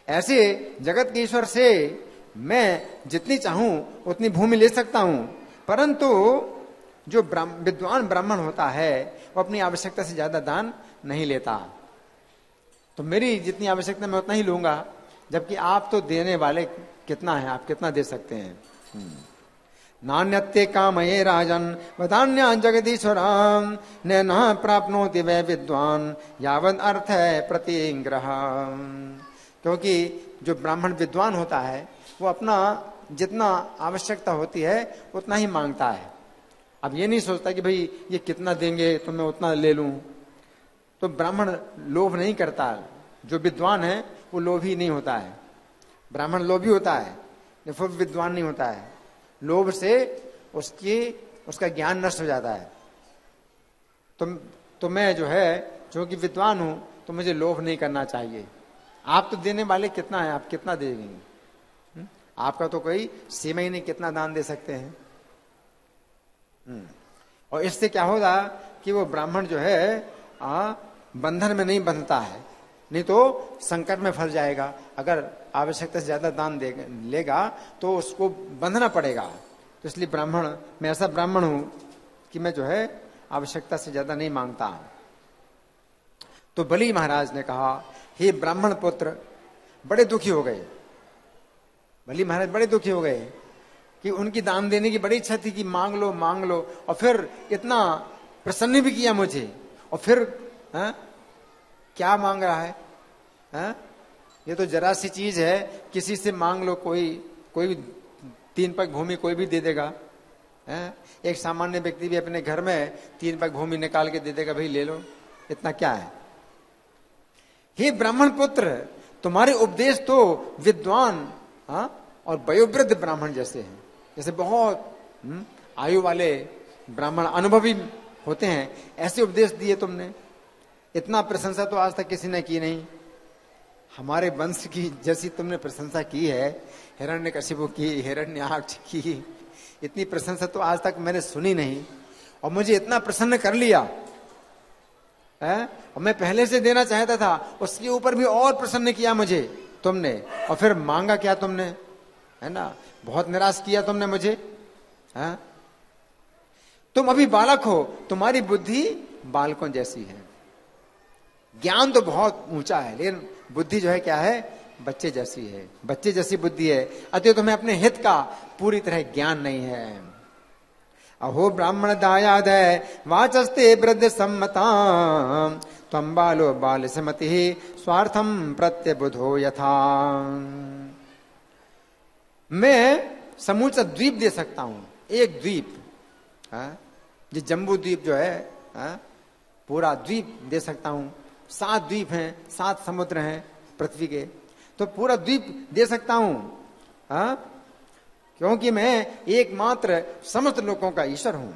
ऐसे जगत के ईश्वर से मैं जितनी चाहूं उतनी भूमि ले सकता हूं, परंतु जो विद्वान ब्राह्मण होता है वो अपनी आवश्यकता से ज्यादा दान नहीं लेता। तो मेरी जितनी आवश्यकता मैं उतना ही लूंगा, जबकि आप तो देने वाले कितना है, आप कितना दे सकते हैं? नान्यत्ते कामये राजन वदान्या जगदीश्वराम न प्राप्नोति वै विद्वान यावद अर्थ है प्रतिग्रह। क्योंकि जो ब्राह्मण विद्वान होता है वो अपना जितना आवश्यकता होती है उतना ही मांगता है। अब ये नहीं सोचता कि भाई ये कितना देंगे तो मैं उतना ले लूं। तो ब्राह्मण लोभ नहीं करता, जो विद्वान है वो लोभी नहीं होता है। ब्राह्मण लोभी होता है, फिर विद्वान नहीं होता है। लोभ से उसका ज्ञान नष्ट हो जाता है। तो मैं जो है जो कि विद्वान हूं तो मुझे लोभ नहीं करना चाहिए। आप तो देने वाले कितना है, आप कितना दे देंगे? आपका तो कोई सीमा ही नहीं कितना दान दे सकते हैं। और इससे क्या होगा कि वो ब्राह्मण जो है बंधन में नहीं बंधता है, नहीं तो संकट में फंस जाएगा। अगर आवश्यकता से ज्यादा दान लेगा तो उसको बंधना पड़ेगा। तो इसलिए मैं ऐसा ब्राह्मण हूं कि मैं जो है आवश्यकता से ज्यादा नहीं मांगता। तो बलि महाराज ने कहा, हे ब्राह्मण पुत्र, बड़े दुखी हो गए। बलि महाराज बड़े दुखी हो गए कि उनकी दान देने की बड़ी इच्छा थी कि मांग लो मांग लो, और फिर इतना प्रसन्न भी किया मुझे, और फिर क्या मांग रहा है? ये तो जरा सी चीज है, किसी से मांग लो, कोई 3 पग भूमि कोई भी दे देगा। एक सामान्य व्यक्ति भी अपने घर में 3 पग भूमि निकाल के दे देगा, भाई ले लो, इतना क्या है? हे ब्राह्मण पुत्र, तुम्हारे उपदेश तो विद्वान और वयोवृद्ध ब्राह्मण जैसे हैं। जैसे बहुत आयु वाले ब्राह्मण अनुभवी होते हैं, ऐसे उपदेश दिए तुमने। इतना प्रशंसा तो आज तक किसी ने की नहीं। हमारे वंश की जैसी तुमने प्रशंसा की है, हिरण्यकशिपु की, हिरण्याक्ष की, इतनी प्रशंसा तो आज तक मैंने सुनी नहीं। और मुझे इतना प्रसन्न कर लिया और मैं पहले से देना चाहता था, उसके ऊपर भी और प्रसन्न किया मुझे तुमने। और फिर मांगा क्या तुमने, है ना? बहुत निराश किया तुमने मुझे। तुम अभी बालक हो, तुम्हारी बुद्धि बालकों जैसी है। ज्ञान तो बहुत ऊंचा है, लेकिन बुद्धि जो है क्या है? बच्चे जैसी है, बच्चे जैसी बुद्धि है। अतः तुम्हें अपने हित का पूरी तरह ज्ञान नहीं है। अहो ब्राह्मण दायाद है वाचस्ते वृद्ध सम्मता तम बालो बाल समति स्वार्थम प्रत्यबुधो यथा। मैं समूचा द्वीप दे सकता हूं, एक द्वीप, ये जम्बू द्वीप जो है, पूरा द्वीप दे सकता हूं। 7 द्वीप हैं, 7 समुद्र हैं पृथ्वी के, तो पूरा द्वीप दे सकता हूं। क्योंकि मैं एकमात्र समस्त लोगों का ईश्वर हूं।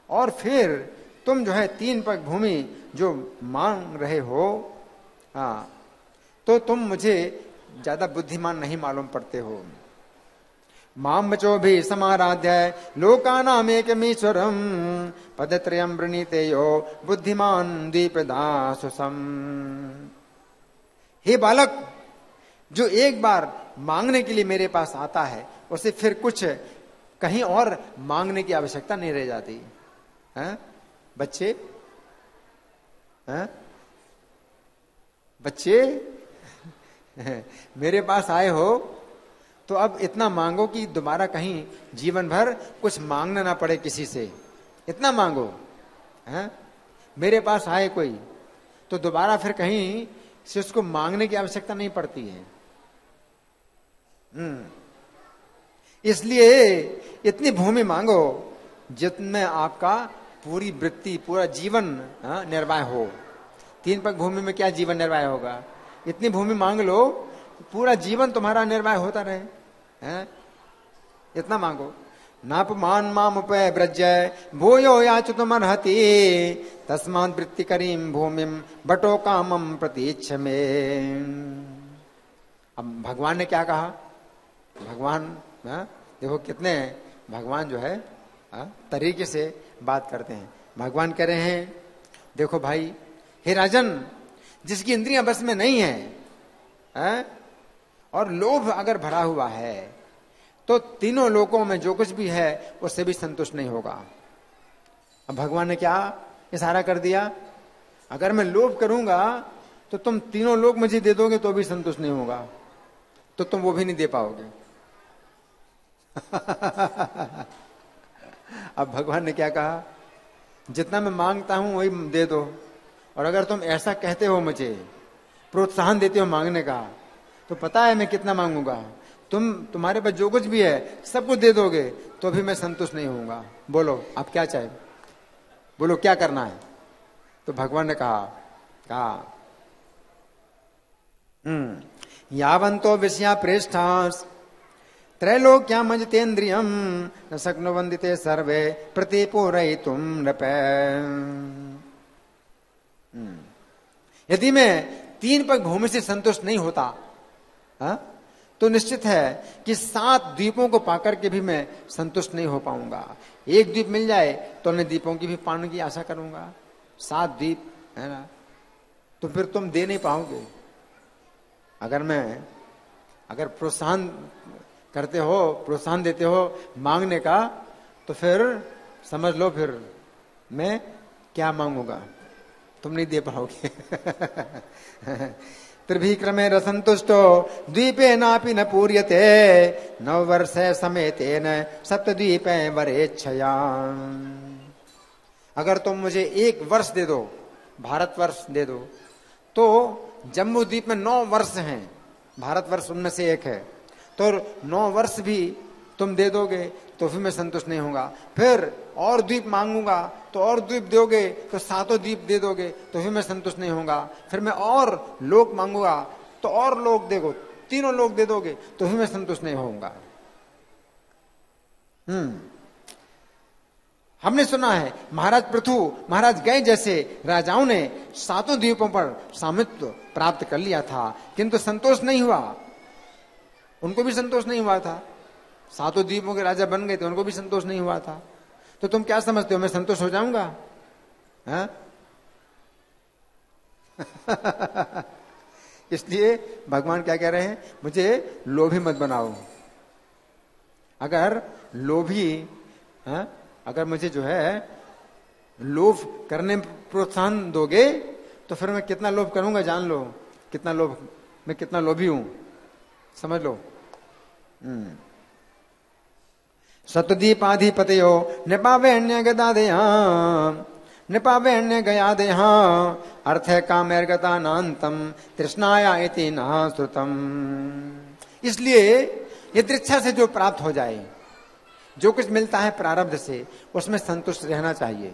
और फिर तुम जो है 3 पग भूमि जो मांग रहे हो, तो तुम मुझे ज्यादा बुद्धिमान नहीं मालूम पड़ते हो। माम बचो भी समाराध्य लोकानाम एकमीश्वरम पदत्रयम वृणीते यो बुद्धिमान दीपदासुसम। हे बालक, जो एक बार मांगने के लिए मेरे पास आता है उसे फिर कुछ कहीं और मांगने की आवश्यकता नहीं रह जाती है। बच्चे हैं? बच्चे मेरे पास आए हो तो अब इतना मांगो कि दोबारा कहीं जीवन भर कुछ मांगना ना पड़े किसी से। इतना मांगो हैं? मेरे पास आए कोई तो दोबारा फिर कहीं से उसको मांगने की आवश्यकता नहीं पड़ती है। इसलिए इतनी भूमि मांगो जितने आपका पूरी वृत्ति पूरा जीवन निर्वाह हो। 3 पग भूमि में क्या जीवन निर्वाह होगा? इतनी भूमि मांग लो पूरा जीवन तुम्हारा निर्वाह होता रहे हैं। इतना मांगो। नापमान माम उपय ब्रजय भूयो याचुतमर्हति तस्मात् वृत्ति करीम भूमिम बटो कामम प्रतीच्छ में। अब भगवान ने क्या कहा? भगवान देखो कितने भगवान जो है तरीके से बात करते हैं। भगवान कह रहे हैं देखो भाई, हे राजन, जिसकी इंद्रियां बस में नहीं है और लोभ अगर भरा हुआ है तो तीनों लोकों में जो कुछ भी है उससे भी संतुष्ट नहीं होगा। अब भगवान ने क्या इशारा कर दिया? अगर मैं लोभ करूंगा तो तुम तीनों लोग मुझे दे दोगे तो भी संतुष्ट नहीं होगा, तो तुम वो भी नहीं दे पाओगे। अब भगवान ने क्या कहा? जितना मैं मांगता हूं वही दे दो। और अगर तुम ऐसा कहते हो, मुझे प्रोत्साहन देते हो मांगने का, तो पता है मैं कितना मांगूंगा। तुम्हारे पास जो कुछ भी है सब कुछ दे दोगे तो भी मैं संतुष्ट नहीं होऊंगा। बोलो आप क्या चाहे, बोलो क्या करना है? तो भगवान ने कहा यावंतो विषया प्रेष्ठास त्रैलोक्या मजतेन्द्रियम न शक्नो वंदिते सर्वे प्रतिपूरयितुम नृप। यदि मैं 3 पग भूमि से संतुष्ट नहीं होता तो निश्चित है कि 7 द्वीपों को पाकर के भी मैं संतुष्ट नहीं हो पाऊंगा। एक द्वीप मिल जाए तो अन्य द्वीपों की भी पाने की आशा करूंगा। 7 द्वीप है ना, तो फिर तुम दे नहीं पाओगे। अगर प्रोत्साहन करते हो, प्रोत्साहन देते हो मांगने का, तो फिर समझ लो फिर मैं क्या मांगूंगा, तुम नहीं दे पाओगे। त्रिभिक्रमे रसंतुष्टो द्वीपे नापि न पूर्यते 9 वर्षे समेतेन सप्तद्वीपे वरेच्छया। अगर तुम मुझे 1 वर्ष दे दो, भारतवर्ष दे दो, तो जम्मू द्वीप में 9 वर्ष हैं, भारतवर्ष उनमें से एक है, तो 9 वर्ष भी तुम दे दोगे तो फिर मैं संतुष्ट नहीं होऊंगा। फिर और द्वीप मांगूंगा तो और द्वीप दोगे तो 7 द्वीप दे दोगे तो फिर मैं संतुष्ट नहीं होऊंगा। फिर मैं और लोक मांगूंगा तो और लोक देखो, 3 लोक दे दोगे तो फिर मैं संतुष्ट नहीं होऊंगा। हमने सुना है महाराज पृथु, महाराज गए जैसे राजाओं ने 7 द्वीपों पर स्वामित्व प्राप्त कर लिया था, किंतु संतोष नहीं हुआ। उनको भी संतोष नहीं हुआ था। 7 द्वीपों के राजा बन गए थे, उनको भी संतोष नहीं हुआ था। तो तुम क्या समझते हो मैं संतोष हो जाऊंगा? इसलिए भगवान क्या कह रहे हैं, मुझे लोभी मत बनाओ। अगर लोभी अगर मुझे जो है लोभ करने में प्रोत्साहन दोगे तो फिर मैं कितना लोभ करूंगा, जान लो कितना लोभ, मैं कितना लोभी हूं, समझ लो। सतदीपाधिपतयो निपावेण्य गदादया निपावेण्य गयादया अर्थ कामैर्गता नान्तम तृष्णाया इति न श्रुतम। इसलिए ये दृक्षा से जो प्राप्त हो जाए, जो कुछ मिलता है प्रारब्ध से, उसमें संतुष्ट रहना चाहिए।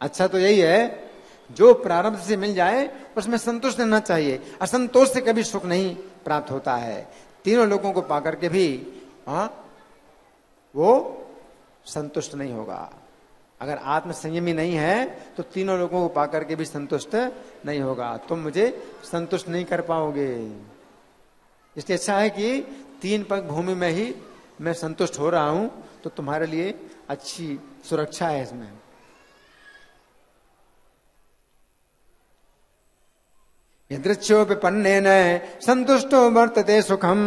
अच्छा तो यही है, जो प्रारब्ध से मिल जाए उसमें संतुष्ट रहना चाहिए। असंतोष से कभी सुख नहीं प्राप्त होता है। 3 लोगों को पाकर के भी वो संतुष्ट नहीं होगा। अगर आत्म संयमी नहीं है तो 3 लोगों को पाकर के भी संतुष्ट नहीं होगा। तुम मुझे संतुष्ट नहीं कर पाओगे। इसलिए अच्छा है कि 3 पग भूमि में ही मैं संतुष्ट हो रहा हूं तो तुम्हारे लिए अच्छी सुरक्षा है इसमें। यदृच्छोपन्नेन संतुष्टो वर्तते सुखम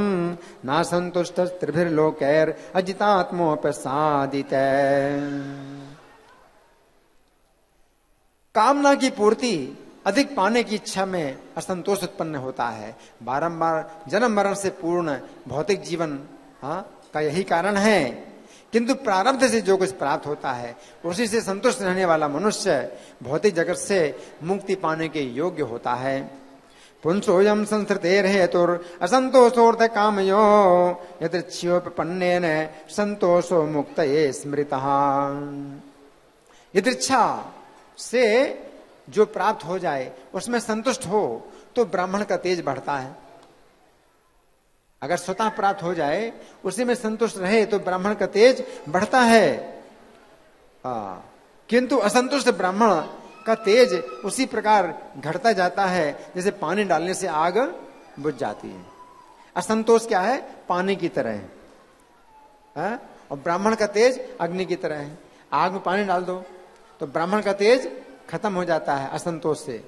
ना संतुष्ट त्रिभिर्लोकैर अजितात्मोपसादित। कामना की पूर्ति अधिक पाने की इच्छा में असंतोष उत्पन्न होता है। बारंबार जन्म मरण से पूर्ण भौतिक जीवन का यही कारण है। किंतु प्रारब्ध से जो कुछ प्राप्त होता है उसी से संतुष्ट रहने वाला मनुष्य भौतिक जगत से मुक्ति पाने के योग्य होता है। पुंसोयम संस्कृतेर हेतुर असंतोषोर्थ कामयो यदृच्छोपन्नेन संतोषो मुक्तये स्मृतः। यदृच्छा से जो प्राप्त हो जाए उसमें संतुष्ट हो तो ब्राह्मण का तेज बढ़ता है। अगर स्वतः प्राप्त हो जाए उसी में संतुष्ट रहे तो ब्राह्मण का तेज बढ़ता है। किंतु असंतुष्ट ब्राह्मण का तेज उसी प्रकार घटता जाता है जैसे पानी डालने से आग बुझ जाती है। असंतोष क्या है? पानी की तरह है। और ब्राह्मण का तेज अग्नि की तरह है। आग में पानी डाल दो तो ब्राह्मण का तेज खत्म हो जाता है असंतोष से।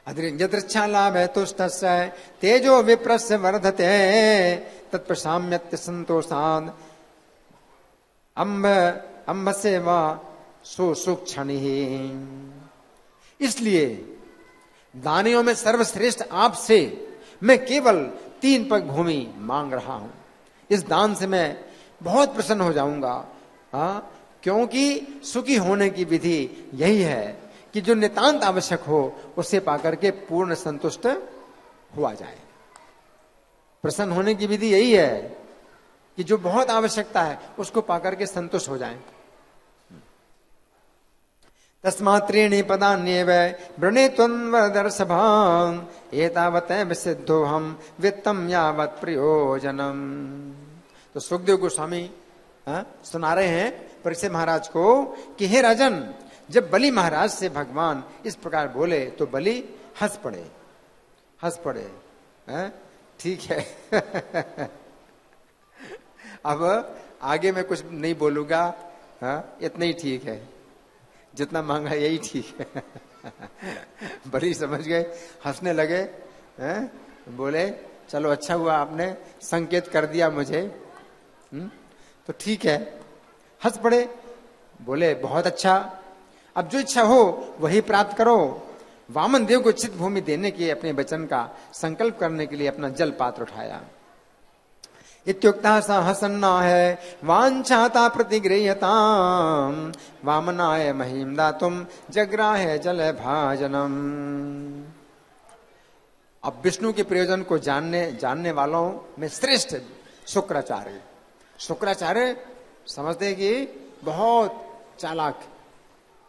यदृच्छा लाभ है तुष्टस्य तेजो विप्रस्य वर्धते तत्प्रसाम्यत्य संतोषाद अम्ब से व सुसूक्षणी। इसलिए दानियों में सर्वश्रेष्ठ आपसे मैं केवल 3 पग भूमि मांग रहा हूं। इस दान से मैं बहुत प्रसन्न हो जाऊंगा। क्योंकि सुखी होने की विधि यही है कि जो नितांत आवश्यक हो उसे पाकर के पूर्ण संतुष्ट हुआ जाए। प्रसन्न होने की विधि यही है कि जो बहुत आवश्यकता है उसको पाकर के संतुष्ट हो जाए। तस्मात् त्रीणि पदान्येव वृणे त्वन्वरदर्शभां एतावत् विसिद्धो हम वित्तम यावत् प्रयोजनम। तो सुखदेव गोस्वामी सुना रहे हैं परीक्षित महाराज को कि हे राजन, जब बलि महाराज से भगवान इस प्रकार बोले तो बलि हंस पड़े। ठीक है। अब आगे मैं कुछ नहीं बोलूंगा। इतना ही ठीक है, जितना मांगा यही ठीक है। बलि समझ गए, हंसने लगे। बोले चलो अच्छा हुआ आपने संकेत कर दिया मुझे। तो ठीक है, हंस पड़े। बोले बहुत अच्छा, अब जो इच्छा हो वही प्राप्त करो। वामन देव को उचित भूमि देने के अपने वचन का संकल्प करने के लिए अपना जल पात्र उठाया। इत्युक्तः स हसन्ना है वांछाता प्रतिगृह्यताम वामनाय महीम दातुम जग्राहे जल भाजनम। अब विष्णु के प्रयोजन को जानने वालों में श्रेष्ठ शुक्राचार्य समझते कि बहुत चालाक,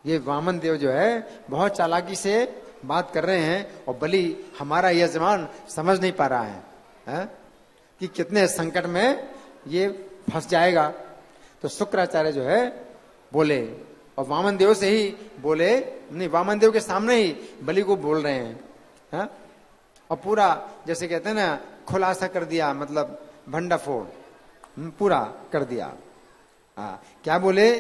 ये वामन देव जो है बहुत चालाकी से बात कर रहे हैं और बलि हमारा यजमान समझ नहीं पा रहा है, कि कितने संकट में ये फंस जाएगा। तो शुक्राचार्य जो है बोले और वामन देव से ही बोले, नहीं वामन देव के सामने ही बलि को बोल रहे हैं। और पूरा जैसे कहते हैं ना खुलासा कर दिया, मतलब भंडाफोड़ पूरा कर दिया। क्या बोले?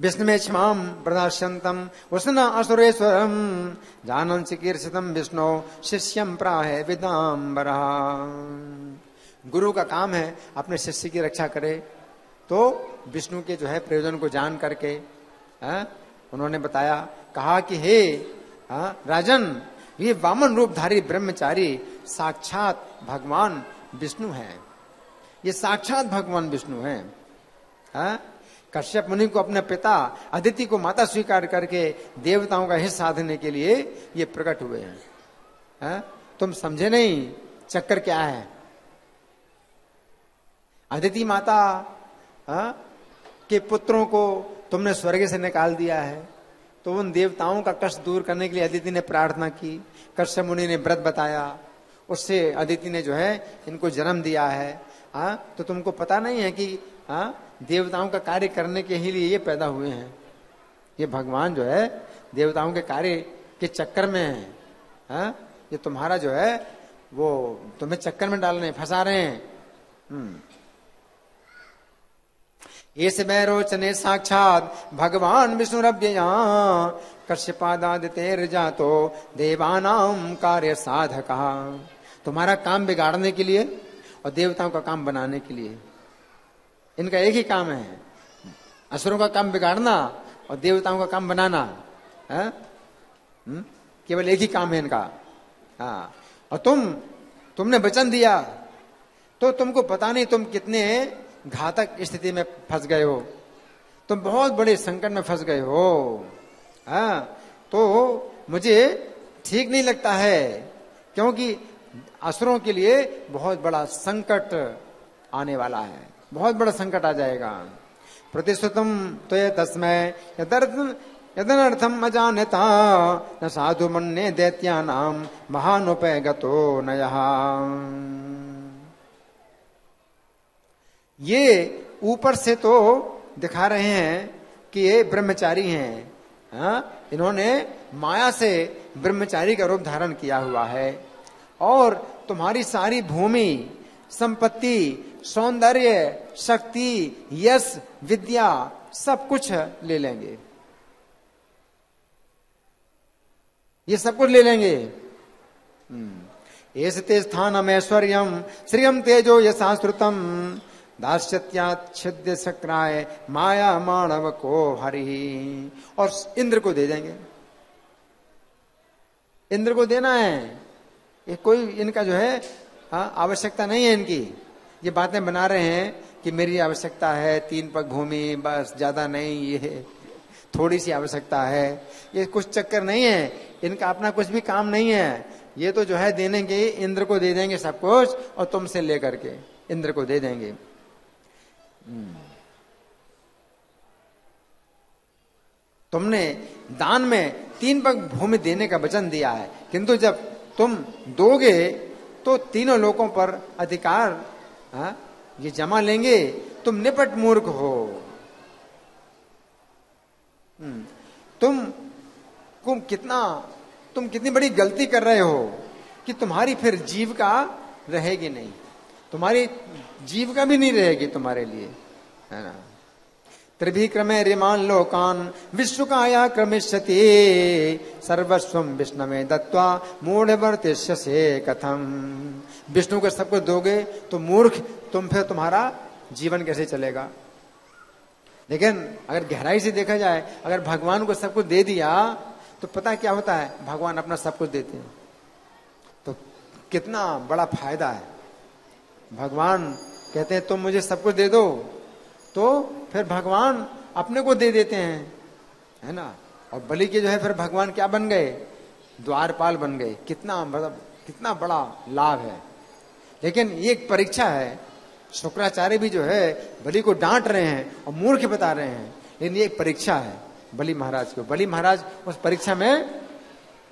विष्णुमे क्षमाम प्रदास्यंतम उष्णा असुरेश्वरम जानन चिकीर्षितम विष्णु शिष्यम प्राहे विदाम्बरा। गुरु का काम है अपने शिष्य की रक्षा करे। तो विष्णु के जो है प्रयोजन को जान करके उन्होंने बताया, कहा कि हे राजन, ये वामन रूपधारी ब्रह्मचारी साक्षात भगवान विष्णु है। ये साक्षात भगवान विष्णु है। कश्यप मुनि को अपने पिता अदिति को माता स्वीकार करके देवताओं का हित साधने के लिए ये प्रकट हुए हैं। तुम समझे नहीं चक्कर क्या है? अदिति माता के पुत्रों को तुमने स्वर्ग से निकाल दिया है, तो उन देवताओं का कष्ट दूर करने के लिए अदिति ने प्रार्थना की। कश्यप मुनि ने व्रत बताया, उससे अदिति ने जो है इनको जन्म दिया है। तो तुमको पता नहीं है कि देवताओं का कार्य करने के ही लिए ये पैदा हुए हैं। ये भगवान जो है देवताओं के कार्य के चक्कर में है। ये तुम्हारा जो है वो तुम्हें चक्कर में डाल रहे हैं, फंसा रहे हैं। ऐसे में रोचने साक्षात भगवान विष्णुरव्यया कश्यपादादितेर जातो देवानाम कार्य साधक। तुम्हारा काम बिगाड़ने के लिए और देवताओं का काम बनाने के लिए, इनका एक ही काम है, असुरों का काम बिगाड़ना और देवताओं का काम बनाना है। केवल एक ही काम है इनका। और तुमने वचन दिया तो तुमको पता नहीं तुम कितने घातक स्थिति में फंस गए हो, तुम बहुत बड़े संकट में फंस गए हो। तो मुझे ठीक नहीं लगता है, क्योंकि असुरों के लिए बहुत बड़ा संकट आने वाला है, बहुत बड़ा संकट आ जाएगा। प्रतिश्रुतम तो ये तस्मय यदनर्थम अजानता न साधु मन्ये दैत्यानाम महानुपय गतो नयः। ये ऊपर से तो दिखा रहे हैं कि ये ब्रह्मचारी हैं। इन्होंने माया से ब्रह्मचारी का रूप धारण किया हुआ है और तुम्हारी सारी भूमि, संपत्ति, सौंदर्य, शक्ति, यश, विद्या सब कुछ ले लेंगे। ये सब कुछ ले लेंगे। एसते स्थानम ऐश्वर्यम श्रियम तेजो यशाश्रुतम दास्यत्याच्छिद्य सक्राय माया मानव को हरि। और इंद्र को दे देंगे, इंद्र को देना है। ये कोई इनका जो है आवश्यकता नहीं है इनकी। ये बातें बना रहे हैं कि मेरी आवश्यकता है 3 पग भूमि, बस ज्यादा नहीं, ये थोड़ी सी आवश्यकता है। ये कुछ चक्कर नहीं है इनका, अपना कुछ भी काम नहीं है। ये तो जो है देने के इंद्र को दे देंगे सब कुछ और तुमसे लेकर के इंद्र को दे देंगे। तुमने दान में 3 पग भूमि देने का वचन दिया है, किंतु जब तुम दोगे तो तीनों लोगों पर अधिकार ये जमा लेंगे। तुम निपट मूर्ख हो। तुम कितनी बड़ी गलती कर रहे हो कि तुम्हारी फिर जीविका रहेगी नहीं, तुम्हारी जीविका भी नहीं रहेगी तुम्हारे लिए, है ना। त्रिभिक्रमे रिमान लोकान विश्व काया क्रमिष्यति सर्वस्वम विष्णवे दत्वा मूढ़वर्तिष्य से कथम। विष्णु को सब कुछ दोगे तो मूर्ख तुम, फिर तुम्हारा जीवन कैसे चलेगा। लेकिन अगर गहराई से देखा जाए, अगर भगवान को सब कुछ दे दिया तो पता क्या होता है, भगवान अपना सब कुछ देते हैं तो कितना बड़ा फायदा है। भगवान कहते हैं तुम मुझे सब कुछ दे दो, तो फिर भगवान अपने को दे देते हैं, है ना। और बलि के जो है फिर भगवान क्या बन गए, द्वारपाल बन गए। कितना बड़ा लाभ है। लेकिन ये एक परीक्षा है। शुक्राचार्य भी जो है बलि को डांट रहे हैं और मूर्ख बता रहे हैं, लेकिन ये एक परीक्षा है बलि महाराज को। बलि महाराज उस परीक्षा में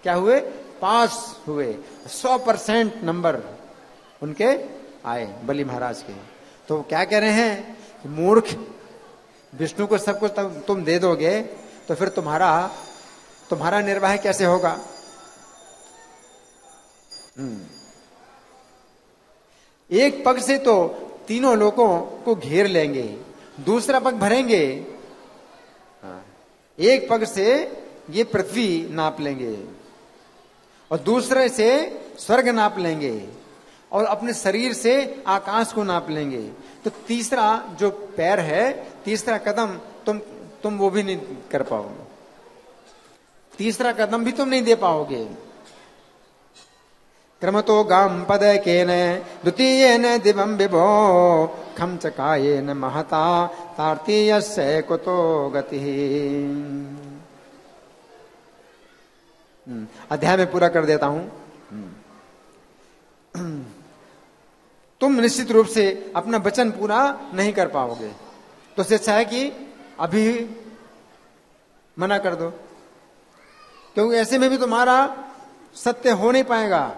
क्या हुए, पास हुए। 100% नंबर उनके आए बलि महाराज के। तो क्या कह रहे हैं, मूर्ख, विष्णु को सब कुछ तुम दे दोगे तो फिर तुम्हारा निर्वाह कैसे होगा। एक पग से तो तीनों लोगों को घेर लेंगे, दूसरा पग भरेंगे। एक पग से ये पृथ्वी नाप लेंगे और दूसरे से स्वर्ग नाप लेंगे और अपने शरीर से आकाश को नाप लेंगे। तो तीसरा जो पैर है, तीसरा कदम तुम वो भी नहीं कर पाओगे, तीसरा कदम भी तुम नहीं दे पाओगे। क्रमतो गाम पद केन द्वितीयेन दिवं विभो खम चकायेन महता तार्तीयस्य कुतो गति। अध्याय में पूरा कर देता हूं। तुम निश्चित रूप से अपना वचन पूरा नहीं कर पाओगे, तो इससे अच्छा है कि अभी मना कर दो, क्योंकि ऐसे में भी तुम्हारा सत्य हो नहीं पाएगा।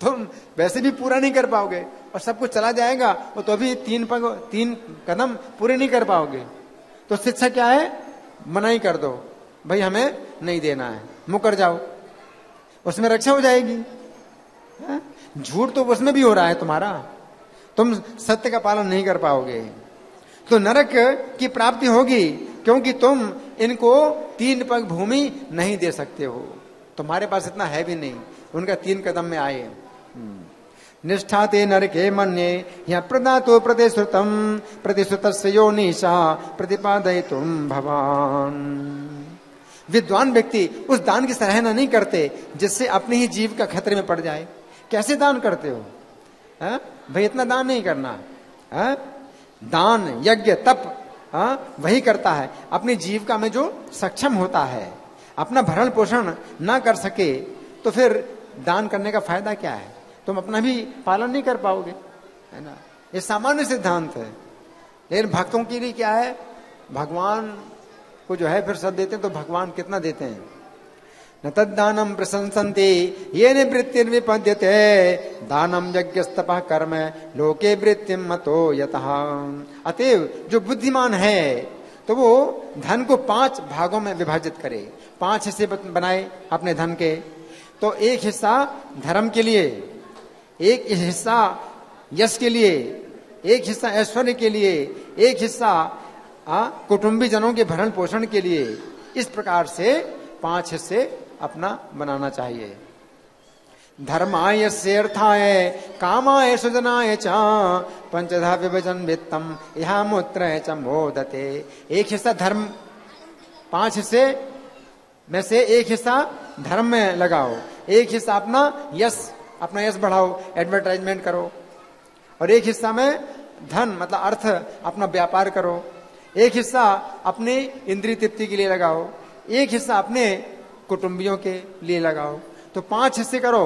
तुम वैसे भी पूरा नहीं कर पाओगे और सब कुछ चला जाएगा और तो अभी 3 कदम पूरे नहीं कर पाओगे। तो शिक्षा क्या है? मनाही कर दो, भाई हमें नहीं देना है, मुकर जाओ, उसमें रक्षा हो जाएगी। झूठ तो उसमें भी हो रहा है तुम्हारा, तुम सत्य का पालन नहीं कर पाओगे तो नरक की प्राप्ति होगी, क्योंकि तुम इनको 3 पग भूमि नहीं दे सकते हो, तुम्हारे पास इतना है भी नहीं, उनका 3 कदम में आए। निष्ठा ते नरके मन्ये या प्रदातो प्रतिश्रुतस्य योनिशा प्रतिपादयितुम भवान। विद्वान व्यक्ति उस दान की सराहना नहीं करते जिससे अपने ही जीव का खतरे में पड़ जाए। कैसे दान करते हो? भाई इतना दान नहीं करना। दान यज्ञ तप वही करता है अपनी जीविका में जो सक्षम होता है। अपना भरण पोषण ना कर सके तो फिर दान करने का फायदा क्या है? तुम अपना भी पालन नहीं कर पाओगे, है ना। ये सामान्य सिद्धांत है, लेकिन भक्तों के लिए क्या है? भगवान को जो है फिर सब देते हैं, तो भगवान कितना देते हैं? न तद्दानम प्रशंसन्ति ये निवृत्तिर्विपद्यते दानम यज्ञस्तपः कर्म लोके वृत्तिम मतो यतः। अतएव जो बुद्धिमान है तो वो धन को 5 भागों में विभाजित करे, 5 हिस्से बनाए अपने धन के। तो एक हिस्सा धर्म के लिए, एक हिस्सा यश के लिए, एक हिस्सा ऐश्वर्य के लिए, एक हिस्सा कुटुंबी जनों के भरण पोषण के लिए। इस प्रकार से 5 हिस्से अपना बनाना चाहिए। धर्माय से अर्थाय कामाय सुजनाय च पंचधा विभजन वित्तम यह मूत्र च मोदते। एक हिस्सा धर्म, 5 हिस्से में से एक हिस्सा धर्म में लगाओ, एक हिस्सा अपना यश बढ़ाओ, एडवर्टाइजमेंट करो, और एक हिस्सा में धन मतलब अर्थ अपना व्यापार करो, एक हिस्सा अपने इंद्रिय तृप्ति के लिए लगाओ, एक हिस्सा अपने कुटुंबियों के लिए लगाओ। तो 5 हिस्से करो।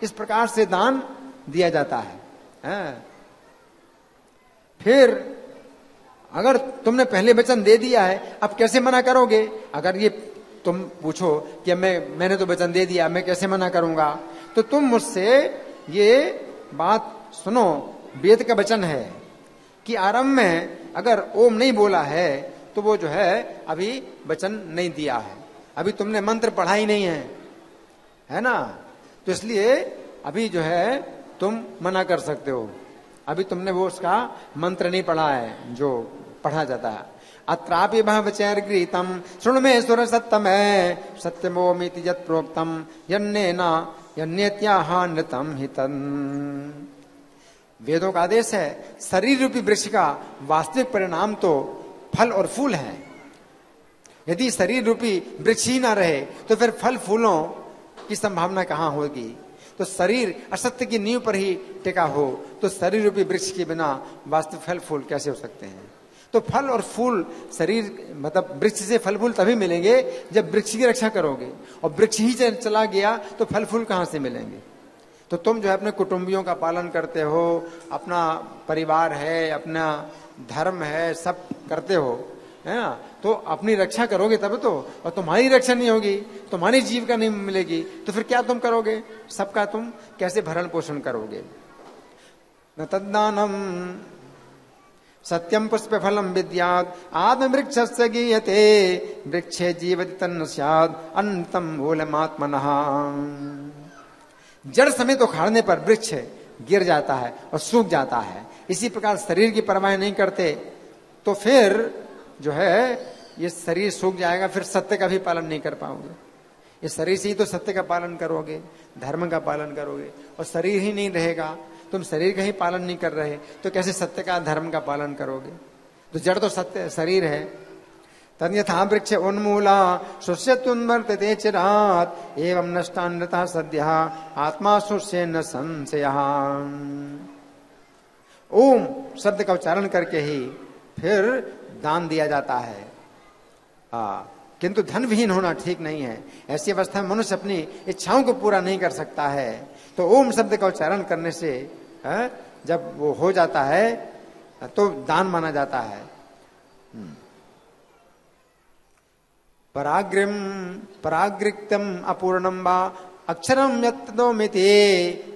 इस प्रकार से दान दिया जाता है। फिर अगर तुमने पहले वचन दे दिया है, अब कैसे मना करोगे? अगर ये तुम पूछो कि मैंने तो वचन दे दिया, मैं कैसे मना करूंगा, तो तुम मुझसे ये बात सुनो। वेद का वचन है कि आरंभ में अगर ओम नहीं बोला है तो वो जो है अभी वचन नहीं दिया है, अभी तुमने मंत्र पढ़ा ही नहीं है ना। तो इसलिए अभी जो है तुम मना कर सकते हो, अभी तुमने वो उसका मंत्र नहीं पढ़ा है जो पढ़ा जाता है। अत्रापि भवचैर्गृहीतम शृणु मे सुर सत्यमे सत्यमोमिति यत् प्रोक्तम यन्नेना यन्नेत्याह नृतम हितन। वेदों का आदेश है, शरीर रूपी वृक्ष का वास्तविक परिणाम तो फल और फूल है। यदि शरीर रूपी वृक्ष ही ना रहे तो फिर फल फूलों की संभावना कहां होगी? तो शरीर असत्य की नींव पर ही टिका हो तो शरीर रूपी वृक्ष के बिना वास्तविक फल फूल कैसे हो सकते हैं? तो फल और फूल शरीर मतलब वृक्ष से फल फूल तभी मिलेंगे जब वृक्ष की रक्षा करोगे, और वृक्ष ही चला गया तो फल फूल कहां से मिलेंगे? तो तुम जो है अपने कुटुंबियों का पालन करते हो, अपना परिवार है, अपना धर्म है, सब करते हो, है ना। तो अपनी रक्षा करोगे तब तो, और तुम्हारी रक्षा नहीं होगी, तुम्हारी जीविका नहीं मिलेगी, तो फिर क्या तुम करोगे? सबका तुम कैसे भरण पोषण करोगे? न तद्दानम सत्यम पुष्प फलम विद्यात् आत्मवृक्षस्य गीयते वृक्षे जीवति तन्न स्यात् अनंतम मूलमात्मनः। जड़ समेत उखाड़ने पर वृक्ष गिर जाता है और सूख जाता है। इसी प्रकार शरीर की परवाह नहीं करते तो फिर जो है ये शरीर सूख जाएगा, फिर सत्य का भी पालन नहीं कर पाओगे। इस शरीर से ही तो सत्य का पालन करोगे, धर्म का पालन करोगे, और शरीर ही नहीं रहेगा, तुम शरीर का ही पालन नहीं कर रहे तो कैसे सत्य का धर्म का पालन करोगे? तो जड़ तो सत्य शरीर है। तन्यथा वृक्ष उन्मूला शुष्यत्वर्तते चिरात् एवं नष्टान्नता सद्यः आत्मा शुष्य न संशयः। ओम शब्द का उच्चारण करके ही फिर दान दिया जाता है। किंतु धन विहीन होना ठीक नहीं है। ऐसी अवस्था में मनुष्य अपनी इच्छाओं को पूरा नहीं कर सकता है। तो ओम शब्द का उच्चारण करने से जब वो हो जाता है तो दान माना जाता है। पराग्रिम पराग्रिक्तम अपूर्णम वा अक्षरम यत्तदोमिति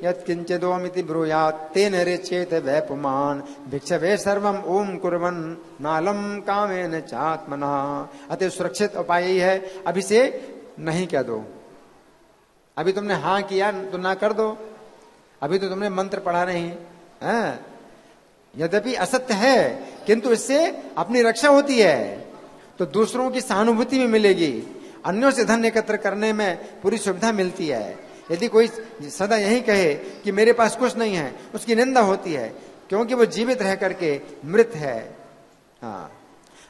यत्किंचिदोमिति ब्रूयात् तेन ऋच्येत वै पुमान् भिक्षवे सर्वम ओम कुर्वन् नालम कामेन चात्मना। अतः सुरक्षित उपाय यही है, अभी से नहीं कह दो। अभी तुमने हाँ किया तो ना कर दो, अभी तो तुमने मंत्र पढ़ा नहीं है। यद्यपि असत्य है किंतु इससे अपनी रक्षा होती है, तो दूसरों की सहानुभूति भी मिलेगी, अन्यों से धन एकत्र करने में पूरी सुविधा मिलती है। यदि कोई सदा यही कहे कि मेरे पास कुछ नहीं है, उसकी निंदा होती है, क्योंकि वो जीवित रह करके मृत है। हाँ,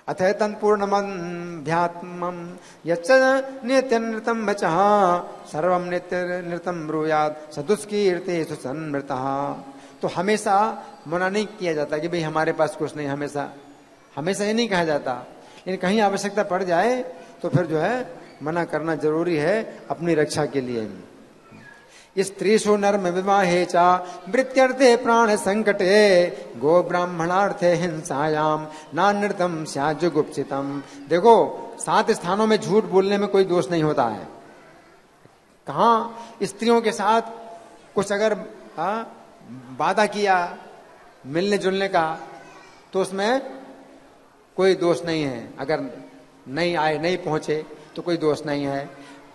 अथैतन पूर्णमध्यात्मम यच्च नित्य नृतम वचः सर्वम नित्य नृतम ब्रूयात् सदुष्कीर्ति सुसन्मृतः। तो हमेशा मना नहीं किया जाता कि भाई हमारे पास कुछ नहीं, हमेशा ये नहीं कहा जाता, लेकिन कहीं आवश्यकता पड़ जाए तो फिर जो है मना करना जरूरी है अपनी रक्षा के लिए। स्त्रीषु नर्म विवाहे चा वृत्त्यर्थे प्राण संकटे गो ब्राह्मणार्थे हिंसायाम नानृतम स्याजुगुप्सितम। देखो 7 स्थानों में झूठ बोलने में कोई दोष नहीं होता है। कहाँ स्त्रियों के साथ कुछ अगर वादा किया मिलने जुलने का तो उसमें कोई दोष नहीं है, अगर नहीं आए नहीं पहुंचे तो कोई दोष नहीं है।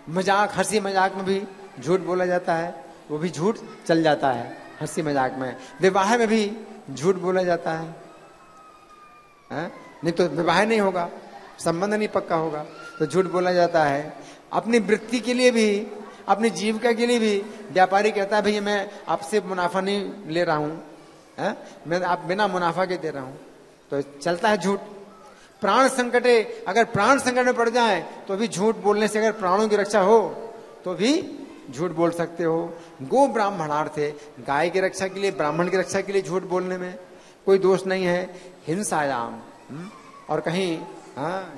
मजाक हंसी मजाक में भी झूठ बोला जाता है, वो भी झूठ चल जाता है हंसी मजाक में। विवाह में भी झूठ बोला जाता है, नहीं तो विवाह नहीं होगा, संबंध नहीं पक्का होगा, तो झूठ बोला जाता है। अपनी वृत्ति के लिए भी, अपनी जीविका के लिए भी व्यापारी कहता है भैया मैं आपसे मुनाफा नहीं ले रहा हूं, मैं आप बिना मुनाफा के दे रहा हूं, तो चलता है झूठ। प्राण संकटे, अगर प्राण संकट में पड़ जाए तो भी झूठ बोलने से, अगर प्राणों की रक्षा हो तो भी झूठ बोल सकते हो। गो ब्राह्मणार्थे, गाय की रक्षा के लिए, ब्राह्मण की रक्षा के लिए झूठ बोलने में कोई दोष नहीं है। हिंसायाम, और कहीं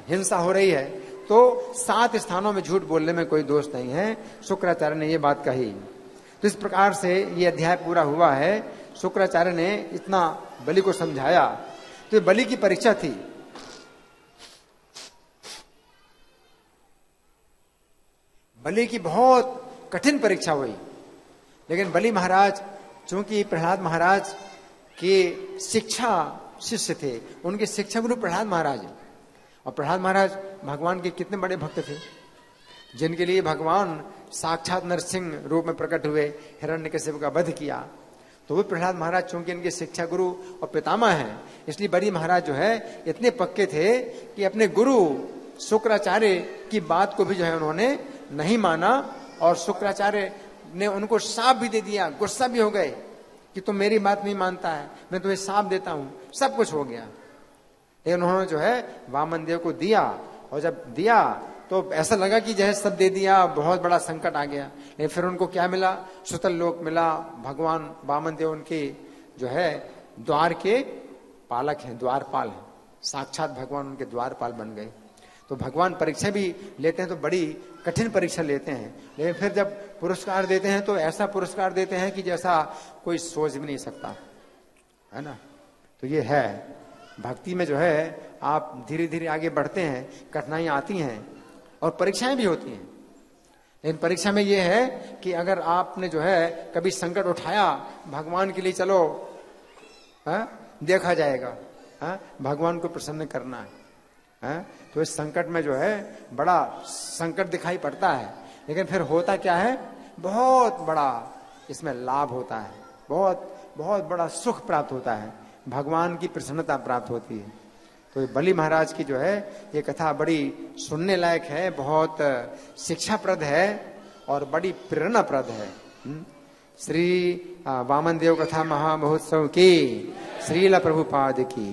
हिंसा हो रही है तो 7 स्थानों में झूठ बोलने में कोई दोष नहीं है। शुक्राचार्य ने ये बात कही। तो इस प्रकार से ये अध्याय पूरा हुआ है। शुक्राचार्य ने इतना बलि को समझाया। तो बलि की परीक्षा थी। बलि की बहुत कठिन परीक्षा हुई, लेकिन बलि महाराज चूंकि प्रहलाद महाराज के शिक्षा शिष्य थे, उनके शिक्षा गुरु प्रहलाद महाराज, और प्रहलाद महाराज भगवान के कितने बड़े भक्त थे, जिनके लिए भगवान साक्षात नरसिंह रूप में प्रकट हुए, हिरण्यकशिपु का वध किया। तो वो प्रहलाद महाराज चूंकि इनके शिक्षा गुरु और पितामह हैं, इसलिए बलि महाराज जो है इतने पक्के थे कि अपने गुरु शुक्राचार्य की बात को भी जो है उन्होंने नहीं माना, और शुक्राचार्य ने उनको शाप भी दे दिया। गुस्सा भी हो गए कि तुम मेरी बात नहीं मानता है, मैं तुम्हें शाप देता हूं। सब कुछ हो गया, लेकिन उन्होंने जो है वामन देव को दिया, और जब दिया तो ऐसा लगा कि जैसे सब दे दिया, बहुत बड़ा संकट आ गया। लेकिन फिर उनको क्या मिला? सुतल लोक मिला। भगवान वामन देव उनके जो है द्वार के पालक हैं, द्वारपाल हैं, साक्षात भगवान उनके द्वारपाल बन गए। तो भगवान परीक्षा भी लेते हैं तो बड़ी कठिन परीक्षा लेते हैं, लेकिन फिर जब पुरस्कार देते हैं तो ऐसा पुरस्कार देते हैं कि जैसा कोई सोच भी नहीं सकता, है ना। तो ये है भक्ति में जो है आप धीरे धीरे आगे बढ़ते हैं, कठिनाइयां आती हैं और परीक्षाएं भी होती हैं, लेकिन परीक्षा में ये है कि अगर आपने जो है कभी संकट उठाया भगवान के लिए, चलो देखा जाएगा, भगवान को प्रसन्न करना है। तो इस संकट में जो है बड़ा संकट दिखाई पड़ता है, लेकिन फिर होता क्या है, बहुत बड़ा इसमें लाभ होता है, बहुत बहुत बड़ा सुख प्राप्त होता है, भगवान की प्रसन्नता प्राप्त होती है। तो बलि महाराज की जो है ये कथा बड़ी सुनने लायक है, बहुत शिक्षाप्रद है और बड़ी प्रेरणाप्रद है। श्री वामन देव कथा महामहोत्सव की, श्रील प्रभुपाद की।